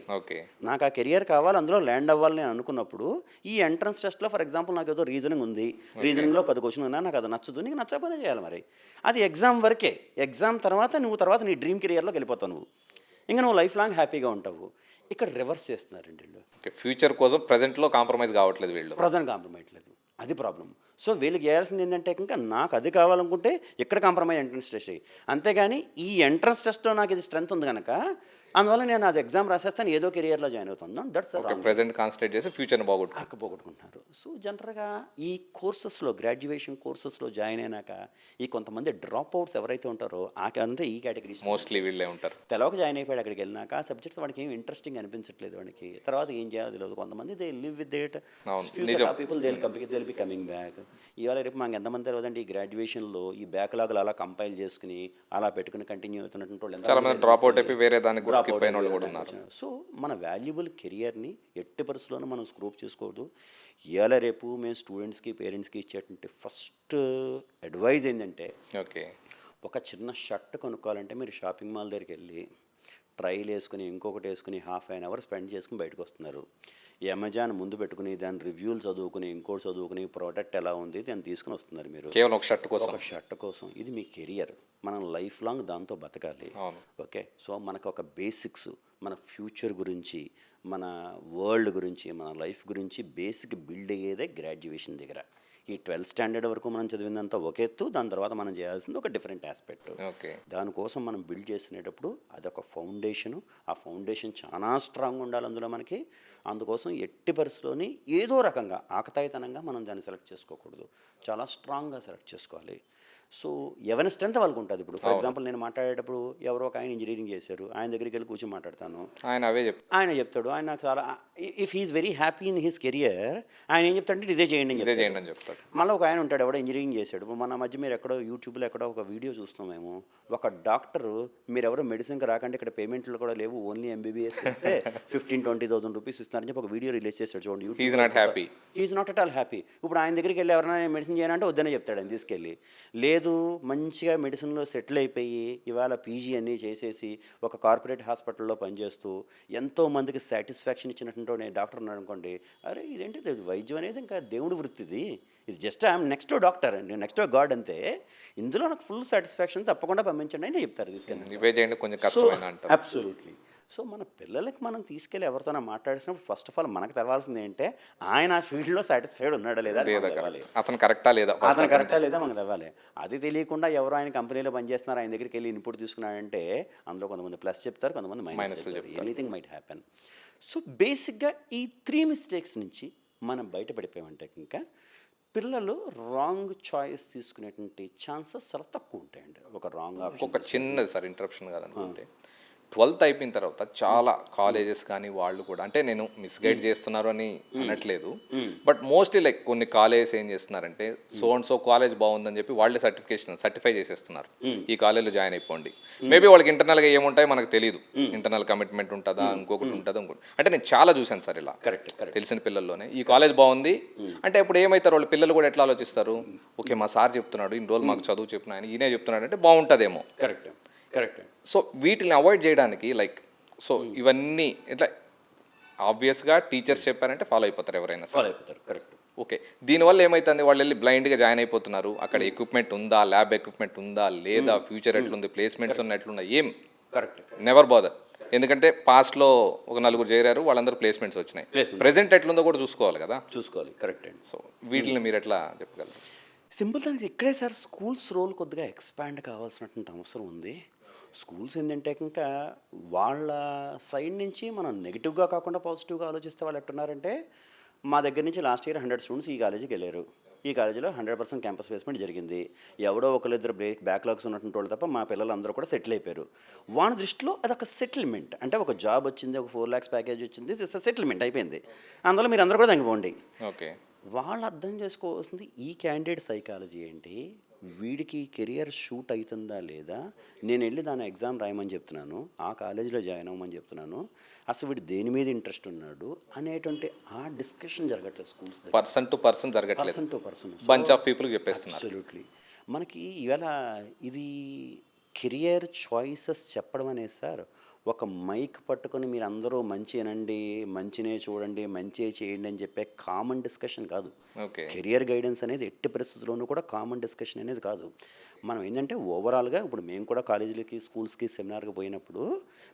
నాకు ఆ కెరియర్ కావాలి, అందులో ల్యాండ్ అవ్వాలి నేను అనుకున్నప్పుడు ఈ ఎంట్రన్స్ టెస్ట్లో ఫర్ ఎగ్జాంపుల్ నాకు ఏదో రీజనింగ్ ఉంది, రీజనింగ్లో 10 క్వశ్చన్ ఉన్నా నాకు అది నచ్చదు, నీకు నచ్చకపోయినా చేయాలి. మరి అది ఎగ్జామ్ వరకే. ఎగ్జామ్ తర్వాత నీ డ్రీమ్ కెరియర్లోకి వెళ్ళిపోతావు, నువ్వు ఇంకా నువ్వు లైఫ్ లాంగ్ హ్యాపీగా ఉంటావు. ఇక్కడ రివర్స్ చేస్తున్నారండి వీళ్ళు. ఫ్యూచర్ కోసం ప్రజెంట్లో కాంప్రమైజ్ కావట్లేదు వీళ్ళు. ప్రజెంట్ కాంప్రమైజ్ లేదు, అది ప్రాబ్లం. సో వీళ్ళకి చేయాల్సింది ఏంటంటే ఇంకా నాకు అది కావాలనుకుంటే ఇక్కడ కాంప్రమైజ్ ఎంట్రన్స్ టెస్ట్ అయ్యి, అంతేగాని ఈ ఎంట్రన్స్ టెస్ట్లో నాకు ఇది స్ట్రెంత్ ఉంది కనుక అందువల్ల నేను అది ఎగ్జామ్ రాసేస్తాను, ఏదో కెరియర్లో జాయిన్ అవుతున్నాను. దట్స్ ప్రెజెంట్ కాన్సన్ట్రేట్ చేసి ఫ్యూచర్ని పోగొట్టుకుంటున్నారు. సో జనరల్గా ఈ కోర్సెస్లో, గ్రాడ్యుయేషన్ కోర్సెస్లో జాయిన్ అయినాక ఈ కొంతమంది డ్రాప్ అవుట్స్ ఎవరైతే ఉంటారో అంటే ఈ కేటగిరీ మోస్ట్లీ వీళ్ళే ఉంటారు. తెలవక జాయిన్ అయిపోయాడు, అక్కడికి వెళ్ళినాక ఆ సబ్జెక్ట్స్ వాడికి ఏం ఇంట్రెస్టింగ్ అనిపించట్లేదు, వాడికి తర్వాత ఏం చేయాలో తెలియదు. కొంతమంది they live with it, people they be coming back. ఇవాళ రేపు మాకు ఎంతమంది తెలియదండి ఈ గ్రాడ్యుయేషన్లో ఈ బ్యాక్లాగ్లు అలా కంపైల్ చేసుకుని అలా పెట్టుకుని కంటిన్యూ అవుతున్నటువంటి వాళ్ళు చాలా మంది డ్రాప్ అవుట్ అయిపోయి వేరే దానికి స్కిప్ అయిన వాళ్ళు కూడా ఉన్నారు. సో మన వాల్యుబుల్ కెరియర్ని ఎట్టి పరిస్థితుల్లోనూ మనం స్క్రూప్ చేసుకోవద్దు. ఇవాళ రేపు మేము స్టూడెంట్స్కి పేరెంట్స్కి ఇచ్చేటువంటి ఫస్ట్ అడ్వైజ్ ఏంటంటే, ఒక చిన్న షర్ట్ కొనుక్కోవాలంటే మీరు షాపింగ్ మాల్ దగ్గరికి వెళ్ళి ట్రైల్ వేసుకుని ఇంకొకటి వేసుకుని హాఫ్ అన్ అవర్ స్పెండ్ చేసుకుని బయటకు వస్తున్నారు. అమెజాన్ ముందు పెట్టుకుని దాని రివ్యూలు చదువుకుని ఇంకోటి చదువుకుని ప్రోడక్ట్ ఎలా ఉంది దాన్ని తీసుకుని వస్తున్నారు మీరు కేవలం ఒక షర్ట్ కోసం. ఇది మీ కెరియర్, మనం లైఫ్ లాంగ్ దాంతో బతకాలి. ఓకే, సో మనకు ఒక బేసిక్స్, మన ఫ్యూచర్ గురించి, మన వరల్డ్ గురించి, మన లైఫ్ గురించి బేసిక్ బిల్డ్ అయ్యేదే గ్రాడ్యుయేషన్ దగ్గర. ఈ 12th స్టాండర్డ్ వరకు మనం చదివిందంతా ఒక ఎత్తు, దాని తర్వాత మనం చేయాల్సింది ఒక డిఫరెంట్ ఆస్పెక్ట్. దానికోసం మనం బిల్డ్ చేసినప్పుడు అదొక ఫౌండేషను. ఆ ఫౌండేషన్ చాలా స్ట్రాంగ్ ఉండాలి అందులో మనకి. అందుకోసం ఎట్టి పరిస్థితిలోని ఏదో రకంగా ఆకతాయితనంగా మనం దాన్ని సెలెక్ట్ చేసుకోకూడదు, చాలా స్ట్రాంగ్గా సెలెక్ట్ చేసుకోవాలి. సో ఎవరి స్ట్రెంత్ వాళ్ళకు ఉంటుంది. ఇప్పుడు ఫర్ ఎగ్జాంపుల్ నేను మాట్లాడేటప్పుడు ఎవరో ఒక ఆయన ఇంజనీరింగ్ చేశారు, ఆయన దగ్గరికి వెళ్ళి కూర్చొని మాట్లాడతాను, ఆయన చెప్తాడు, ఆయన నాకు చాలా if he's very happy in his career, ఆయన ఏం చెప్తాడంటే ఇదే చేయండి అని చెప్తాడు. మళ్ళీ ఒక ఆయన ఉంటాడు ఎవడో ఇంజనీరింగ్ చేశాడు. మన మధ్య మీరు ఎక్కడో యూట్యూబ్లో ఎక్కడో ఒక వీడియో చూస్తాం మేము, ఒక డాక్టరు మీరు ఎవరో మెడిసిన్కి రాకంటే ఇక్కడ పేమెంట్లు కూడా లేవు, ఓన్లీ ఎంబీబీఎస్ ఇస్తే 15,000-20,000 రూపీస్ ఇస్తున్నారని చెప్పి ఒక వీడియో రిలీజ్ చేశాడు చూడండి. He's not at all happy. ఇప్పుడు ఆయన దగ్గరికి వెళ్ళి ఎవరైనా మెడిసిన్ చేయాలంటే వద్దనే చెప్తాడు ఆయన తీసుకెళ్ళి. లేదు మంచిగా మెడిసిన్లో సెటిల్ అయిపోయి ఇవాళ పీజీ అన్నీ చేసేసి ఒక కార్పొరేట్ హాస్పిటల్లో పనిచేస్తూ ఎంతో మందికి సాటిస్ఫాక్షన్ ఇచ్చినటువంటి డాక్టర్ ఉన్నాడు అనుకోండి, అరే ఇదేంటి వైద్యం అనేది ఇంకా దేవుడి వృత్తిది, ఇది జస్ట్ ఐఎమ్ నెక్స్ట్ డాక్టర్ అండి, నెక్స్ట్ గాడ్ అంతే, ఇందులో నాకు ఫుల్ సాటిస్ఫాక్షన్, తప్పకుండా పంపించండి అని చెప్తారు తీసుకెళ్ళి. So absolutely. సో మన పిల్లలకి మనం తీసుకెళ్ళి ఎవరితోనో మాట్లాడిసినప్పుడు ఫస్ట్ ఆఫ్ ఆల్ మనకు తెలవాల్సింది ఏంటంటే ఆయన ఆ ఫీల్డ్లో సాటిస్ఫైడ్ ఉన్నాడా లేదా అని మనకు తెలవాలి. అతను కరెక్టా లేదా, అతను కరెక్టా లేదా మనకు తెలవాలి. అది తెలియకుండా ఎవరో ఆయన కంపెనీలో పనిచేస్తున్నారు, ఆయన దగ్గరికి వెళ్ళి ఇన్పుట్ తీసుకున్నాడంటే అందులో కొంతమంది ప్లస్ చెప్తారు, కొంతమంది మైనస్ చెప్తారు. Anything might happen. సో బేసిక్గా ఈ 3 మిస్టేక్స్ నుంచి మనం బయటపడిపోయామంటే ఇంకా పిల్లలు రాంగ్ చాయిస్ తీసుకునేటువంటి ఛాన్సెస్ చాలా తక్కువ ఉంటాయండి. ఒక రాంగ్ ఆప్షన్. ఒక చిన్నది సార్, ఇంటరప్షన్ కాదనుకుంటే 12th అయిపోయిన తర్వాత చాలా కాలేజెస్ కానీ వాళ్ళు కూడా, అంటే నేను మిస్గైడ్ చేస్తున్నారు అని అనట్లేదు, బట్ మోస్ట్లీ లైక్ కొన్ని కాలేజెస్ ఏం చేస్తున్నారంటే సో అండ్ సో కాలేజ్ బాగుందని చెప్పి వాళ్ళే సర్టిఫై చేసేస్తున్నారు, ఈ కాలేజ్లో జాయిన్ అయిపోండి. మేబీ వాళ్ళకి ఇంటర్నల్గా ఏముంటాయో మనకు తెలియదు, ఇంటర్నల్ కమిట్మెంట్ ఉంటుందా, ఇంకొకటి అంటే నేను చాలా చూశాను సార్ ఇలా. కరెక్ట్. తెలిసిన పిల్లల్లోనే ఈ కాలేజ్ బాగుంది అంటే ఇప్పుడు ఏమవుతారు వాళ్ళు పిల్లలు కూడా ఎట్లా ఆలోచిస్తారు, ఓకే మా సార్ చెప్తున్నాడు, ఇన్ని రోజులు మాకు చదువు చెప్పిన ఆయన ఈయనే చెప్తున్నాడు అంటే బాగుంటుందేమో. కరెక్ట్. సో వీటిని అవాయిడ్ చేయడానికి లైక్ సో ఇవన్నీ ఇట్లా ఆబ్వియస్గా టీచర్స్ చెప్పారంటే ఫాలో అయిపోతారు ఎవరైనా ఫాలో అయిపోతారు. కరెక్ట్. ఓకే, దీనివల్ల ఏమవుతుంది, వాళ్ళు వెళ్ళి బ్లైండ్గా జాయిన్ అయిపోతున్నారు. అక్కడ ఎక్విప్మెంట్ ఉందా, ల్యాబ్ ఎక్విప్మెంట్ ఉందా లేదా, ఫ్యూచర్ ఎట్లుంది, ప్లేస్మెంట్స్ ఉన్న ఎట్లున్నా, ఏం కరెక్ట్. Never bother. ఎందుకంటే పాస్ట్లో ఒక 4 చేరారు, వాళ్ళందరూ ప్లేస్మెంట్స్ వచ్చినాయి. ప్రెజెంట్ ఎట్లుందో కూడా చూసుకోవాలి కదా. చూసుకోవాలి. కరెక్ట్ అండి. సో వీటిని మీరు ఎట్లా చెప్పగలరు? సింపుల్ దానికి ఇక్కడే సార్ స్కూల్స్ రోల్ కొద్దిగా ఎక్స్పాండ్ కావాల్సినటువంటి అవసరం ఉంది. స్కూల్స్ ఏంటంటే ఇంకా వాళ్ళ సైడ్ నుంచి మనం నెగిటివ్గా కాకుండా పాజిటివ్గా ఆలోచిస్తే వాళ్ళు ఎట్టున్నారంటే, మా దగ్గర నుంచి లాస్ట్ ఇయర్ 100 స్టూడెంట్స్ ఈ కాలేజీకి వెళ్ళారు, ఈ కాలేజీలో 100% క్యాంపస్ ప్లేస్మెంట్ జరిగింది, ఎవడో ఒకళ్ళిద్దరు బ్యాక్లాగ్స్ ఉన్నటువంటి వాళ్ళు తప్ప మా పిల్లలందరూ కూడా సెటిల్ అయిపోయారు. వాళ్ళ దృష్టిలో అదొక సెటిల్మెంట్. అంటే ఒక జాబ్ వచ్చింది, ఒక 4 lakhs ప్యాకేజ్ వచ్చింది, ఇట్స్ సెటిల్మెంట్ అయిపోయింది, అందులో మీరు అందరూ కూడా తగ్గిపోండి. ఓకే, వాళ్ళు అర్థం చేసుకోవాల్సింది ఈ క్యాండిడేట్ సైకాలజీ ఏంటి, వీడికి కెరియర్ షూట్ అవుతుందా లేదా, నేను వెళ్ళి దాని ఎగ్జామ్ రాయమని చెప్తున్నాను, ఆ కాలేజీలో జాయిన్ అవ్వమని చెప్తున్నాను, అసలు వీడు దేని మీద ఇంట్రెస్ట్ ఉన్నాడు అనేటువంటి ఆ డిస్కషన్ జరగట్లేదు స్కూల్స్ దగ్గర. Person to person bunch of people చెప్పేస్తున్నారు. అబ్సల్యూట్లీ. మనకి ఇవాళ ఇది కెరియర్ చాయిసెస్ చెప్పడం అనేది సార్ ఒక మైక్ పట్టుకొని మీరు అందరూ మంచి అనండి, మంచినే చూడండి, మంచి చేయండి అని చెప్పే కామన్ డిస్కషన్ కాదు. కెరియర్ గైడెన్స్ అనేది ఎట్టి పరిస్థితుల్లోనూ కూడా కామన్ డిస్కషన్ అనేది కాదు. మనం ఏంటంటే ఓవరాల్గా ఇప్పుడు మేము కూడా కాలేజీలకి, స్కూల్స్కి, సెమినార్కి పోయినప్పుడు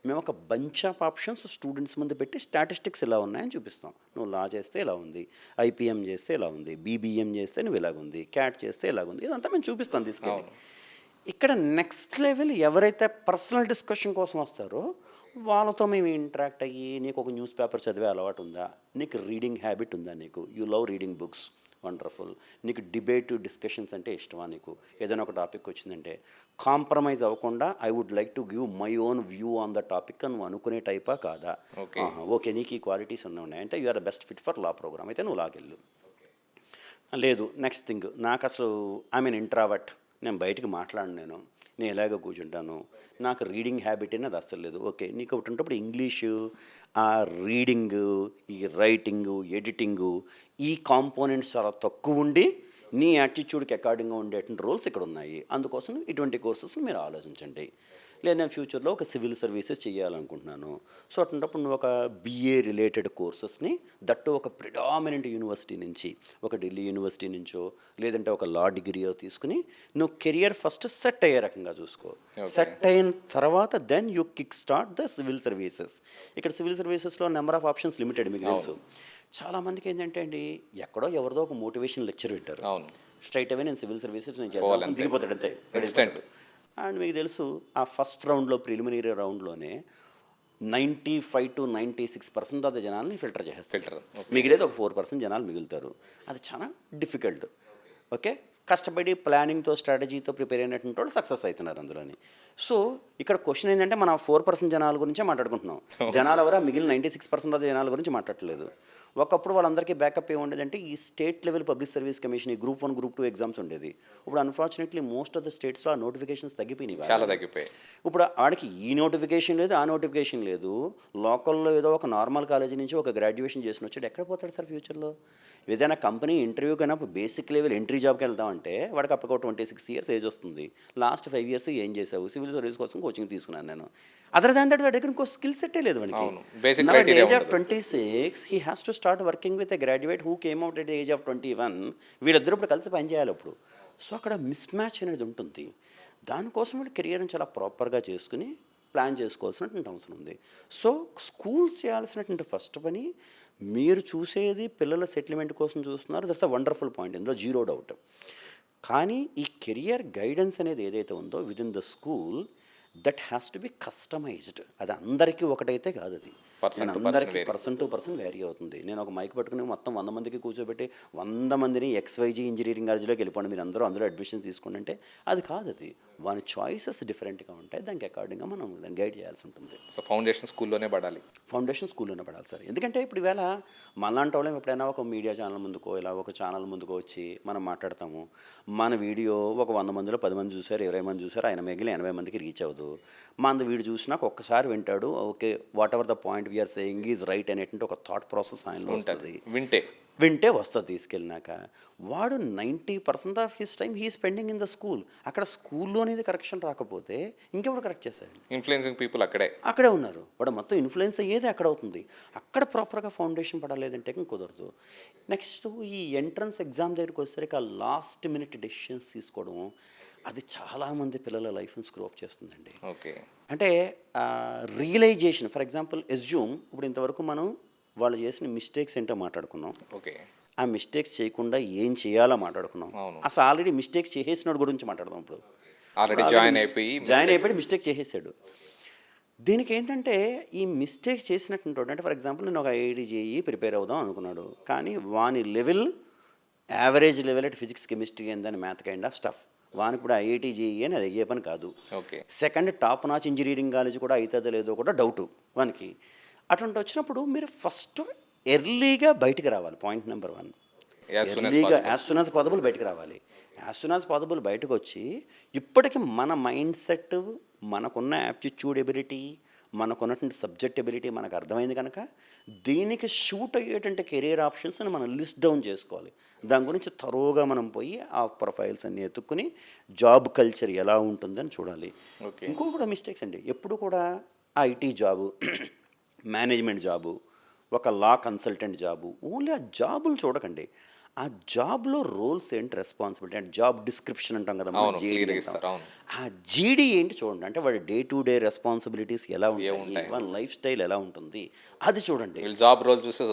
మేము ఒక బంచ్ ఆఫ్ ఆప్షన్స్ స్టూడెంట్స్ ముందు పెట్టి స్టాటిస్టిక్స్ ఇలా ఉన్నాయని చూపిస్తాం. నువ్వు లా చేస్తే ఇలా ఉంది, ఐపీఎం చేస్తే ఇలా ఉంది, బీబీఎం చేస్తే నువ్వు ఇలాగుంది, క్యాట్ చేస్తే ఇలాగుంది, ఇదంతా మేము చూపిస్తాం తీసుకెళ్ళి. ఇక్కడ నెక్స్ట్ లెవెల్ ఎవరైతే పర్సనల్ డిస్కషన్ కోసం వస్తారో వాళ్ళతో మేము ఇంటరాక్ట్ అయ్యి, నీకు ఒక న్యూస్ పేపర్ చదివే అలవాటు ఉందా, నీకు రీడింగ్ హ్యాబిట్ ఉందా, నీకు you love reading books, wonderful, నీకు డిబేట్ డిస్కషన్స్ అంటే ఇష్టమా, నీకు ఏదైనా ఒక టాపిక్ వచ్చిందంటే కాంప్రమైజ్ అవ్వకుండా I would like to give my own view on the topic అని నువ్వు అనుకునే టైపా కాదా, ఓకే నీకు ఈ క్వాలిటీస్ ఉన్నాయి అంటే you are the best fit for law programme, అయితే నువ్వు లాగెళ్ళు. లేదు, నెక్స్ట్ థింగ్, నాకు అసలు ఐ మీన్ ఇంట్రావర్ట్, నేను బయటికి మాట్లాడను, నేను ఎలాగో కూర్చుంటాను, నాకు రీడింగ్ హ్యాబిట్ అనేది అస్సలు లేదు. ఓకే, నీకు ఒకటి ఉన్నప్పుడు ఇంగ్లీషు, ఆ రీడింగు, ఈ రైటింగు, ఎడిటింగు, ఈ కాంపోనెంట్స్ చాలా తక్కువ ఉండి నీ యాటిట్యూడ్కి అకార్డింగ్గా ఉండేటువంటి రోల్స్ ఇక్కడ ఉన్నాయి, అందుకోసం ఇటువంటి కోర్సెస్ని మీరు ఆలోచించండి. లేదా నేను ఫ్యూచర్లో ఒక సివిల్ సర్వీసెస్ చేయాలనుకుంటున్నాను, సో అటువంటిప్పుడు నువ్వు ఒక బిఏ రిలేటెడ్ కోర్సెస్ని దట్టు ఒక ప్రిడామినెంట్ యూనివర్సిటీ నుంచి, ఒక ఢిల్లీ యూనివర్సిటీ నుంచో లేదంటే ఒక లా డిగ్రీయో తీసుకుని నువ్వు కెరియర్ ఫస్ట్ సెట్ అయ్యే రకంగా చూసుకో. సెట్ అయిన తర్వాత then you kick start the civil services. ఇక్కడ సివిల్ సర్వీసెస్లో నెంబర్ ఆఫ్ ఆప్షన్స్ లిమిటెడ్, మీకు తెలుసు. చాలామందికి ఏంటంటే అండి, ఎక్కడో ఎవరిదో ఒక మోటివేషన్ లెక్చర్ పెట్టారు, స్ట్రైట్ అవే నేను సివిల్ సర్వీసెస్ నేను చేద్దాం దిగిపోతాడు అంతే ఇన్స్టెంట్. అండ్ మీకు తెలుసు ఆ ఫస్ట్ రౌండ్లో, ప్రిలిమినరీ రౌండ్లోనే 95 to 96% ఆఫ్ ద జనాల్ని ఫిల్టర్ చేస్తారు. మిగిలేదు ఒక 4% జనాలు మిగులుతారు. అది చాలా డిఫికల్ట్. ఓకే, కష్టపడి ప్లానింగ్తో, స్ట్రాటజీతో ప్రిపేర్ అయినటువంటి వాళ్ళు సక్సెస్ అవుతున్నారు అందులోని. సో ఇక్కడ క్వశ్చన్ ఏంటంటే మనం 4% జనాల గురించే మాట్లాడుకుంటున్నాం, జనాలు ఎవరా మిగిలిన 96% ఆఫ్ జనాల గురించి మాట్లాడట్లేదు. ఒకప్పుడు వాళ్ళందరికీ బ్యాకప్ ఏముండేదంటే ఈ state level public service commission, ఈ గ్రూప్ 1, గ్రూప్ 2 ఎగ్జామ్స్ ఉండేది. ఇప్పుడు అన్ఫార్చునేట్లీ మోస్ట్ ఆఫ్ ద స్టేట్స్లో ఆ నోటిఫికేషన్స్ తగ్గిపోయినాయి, చాలా తగ్గిపోయాయి. ఇప్పుడు వాడికి ఈ నోటిఫికేషన్ లేదు, ఆ నోటిఫికేషన్ లేదు, లోకల్లో ఏదో ఒక నార్మల్ కాలేజీ నుంచి ఒక గ్రాడ్యుయేషన్ చేసిన వచ్చాడు, ఎక్కడ పోతాడు సార్ ఫ్యూచర్లో? ఏదైనా కంపెనీ ఇంటర్వ్యూ కన్నా బేసిక్ లెవెల్ ఎంట్రీ జాబ్కి వెళ్దామంటే వాడికి అప్పుడు 26 years ఏజ్ వస్తుంది. లాస్ట్ 5 years ఏం చేసావు? సివిల్ సర్వీస్ కోసం కోచింగ్ తీసుకున్నాను నేను. అదర్ దాన్ దట్ దగ్గర ఇంకో స్కిల్ సెట్టే లేదు వాడికి. Age of 26 he has to start working with a graduate who came out at age of 21. వీళ్ళిద్దరూ ఇప్పుడు కలిసి పనిచేయాలి అప్పుడు. సో అక్కడ మిస్ మ్యాచ్ అనేది ఉంటుంది. దానికోసం వీళ్ళు కెరియర్ని చాలా ప్రాపర్గా చేసుకుని ప్లాన్ చేసుకోవాల్సినటువంటి అవసరం ఉంది. సో స్కూల్స్ చేయాల్సినటువంటి ఫస్ట్ పని, మీరు చూసేది పిల్లల సెటిల్మెంట్ కోసం చూస్తున్నారు, దట్స్ అ వండర్ఫుల్ పాయింట్, ఇందులో జీరో డౌట్. కానీ ఈ కెరియర్ గైడెన్స్ అనేది ఏదైతే ఉందో within the school, that has to be customised. అది అందరికీ ఒకటైతే కాదు, అది అందరికీ పర్సన్ టు పర్సన్ వేరీ అవుతుంది. నేను ఒక మైక్ పట్టుకుని మొత్తం 100 మందికి కూర్చోబెట్టి 100 మందిని XYG ఇంజనీరింగ్ కాలేజీలోకి వెళ్ళిపోండి, మీరు అందరూ అందులో అడ్మిషన్ తీసుకోండి అంటే అది కాదు. అది వాని చాయిసెస్ డిఫరెంట్గా ఉంటాయి, దానికి అకార్డింగ్గా మనం దాన్ని గైడ్ చేయాల్సి ఉంటుంది. సో ఫౌండేషన్ స్కూల్లోనే పడాలి. ఫౌండేషన్ స్కూల్లోనే పడాలి సార్. ఎందుకంటే ఇప్పుడు ఈవేళ మనలాంటి వాళ్ళం ఎప్పుడైనా ఒక మీడియా ఛానల్ ముందుకో ఇలా ఒక ఛానల్ ముందుకో వచ్చి మనం మాట్లాడతాము, మన వీడియో ఒక 100 మందిలో 10 మంది చూశారు, 20 మంది చూశారు, ఆయన మిగిలిన 80 మందికి రీచ్ అవ్వదు. మన వీడియో చూసినాక ఒక్కసారి వింటాడు, okay whatever the point we're saying is right అనేటువంటి ఒక థాట్ ప్రాసెస్ ఆయనలో ఉంటుంది. వింటే వస్తుంది. తీసుకెళ్ళినాక వాడు 90% of his time he spending in the school. అక్కడ స్కూల్లోనేది కరెక్షన్ రాకపోతే ఇంకెప్పుడు కరెక్ట్ చేశాడు? ఇన్ఫ్లుయెన్సింగ్ పీపుల్ అక్కడే ఉన్నారు. వాడు మొత్తం ఇన్ఫ్లుయెన్స్ అయ్యేది అక్కడ అవుతుంది. అక్కడ ప్రాపర్గా ఫౌండేషన్ పడలేదంటే కుదరదు. నెక్స్ట్ ఈ ఎంట్రన్స్ ఎగ్జామ్ దగ్గరికి వచ్చేసరికి ఆ లాస్ట్ మినిట్ డెసిషన్స్ తీసుకోవడం, అది చాలామంది పిల్లల లైఫ్ని స్క్రూ అప్ చేస్తుందండి. ఓకే, అంటే రియలైజేషన్, ఫర్ ఎగ్జాంపుల్ ఎస్యూమ్, ఇప్పుడు ఇంతవరకు మనం వాళ్ళు చేసిన మిస్టేక్స్ ఏంటో మాట్లాడుకున్నాం. ఓకే, ఆ మిస్టేక్స్ చేయకుండా ఏం చేయాలో మాట్లాడుకున్నాం. అసలు ఆల్రెడీ మిస్టేక్స్ చేసేసినాడు గురించి మాట్లాడదాం. ఇప్పుడు ఆల్రెడీ జాయిన్ అయిపోయి మిస్టేక్ చేసేసాడు. దీనికి ఏంటంటే ఈ మిస్టేక్ చేసినట్టు అంటే ఫర్ ఎగ్జాంపుల్ నేను ఒక IIT JEE ప్రిపేర్ అవుదాం అనుకున్నాడు, కానీ వాని level average level at physics chemistry and దాని మ్యాథ్ కైండ్ ఆఫ్ స్టఫ్. వానికి కూడా IIT JEE అని అది అయ్యే పని కాదు. Okay, second top notch engineering college కూడా అవుతుందో లేదో కూడా డౌటు వానికి. అటువంటి వచ్చినప్పుడు మీరు ఫస్ట్ ఎర్లీగా బయటికి రావాలి. పాయింట్ నెంబర్ 1, ఎర్లీగా యాజ్ సూన్ యాజ్ పాసిబుల్ బయటకు రావాలి. యాజ్ సూన్ యాజ్ పాసిబుల్ బయటకు వచ్చి ఇప్పటికి మన మైండ్ సెట్, మనకున్న యాప్టిట్యూడ్ ఎబిలిటీ, మనకున్నటువంటి సబ్జెక్ట్ ఎబిలిటీ మనకు అర్థమైంది కనుక దీనికి షూట్ అయ్యేటువంటి కెరీర్ ఆప్షన్స్ని మనం లిస్ట్ డౌన్ చేసుకోవాలి. దాని గురించి తరోగా మనం పోయి ఆ ప్రొఫైల్స్ అన్ని ఎత్తుక్కుని జాబ్ కల్చర్ ఎలా ఉంటుందని చూడాలి. ఇంకో కూడా మిస్టేక్స్ అండి, ఎప్పుడు కూడా IT జాబు, మేనేజ్మెంట్ జాబు, ఒక లా కన్సల్టెంట్ జాబు, ఓన్లీ ఆ జాబులు చూడకండి. ఆ జాబ్లో రోల్స్ ఏంటి, రెస్పాన్సిబిలిటీ అంటే జాబ్ డిస్క్రిప్షన్ అంటాం కదా, ఆ జీడీ ఏంటి చూడండి. అంటే వాడి డే టు డే రెస్పాన్సిబిలిటీస్ ఎలా ఉంటాయి, వాళ్ళ లైఫ్ స్టైల్ ఎలా ఉంటుంది అది చూడండి. జాబ్ రోల్ చూసి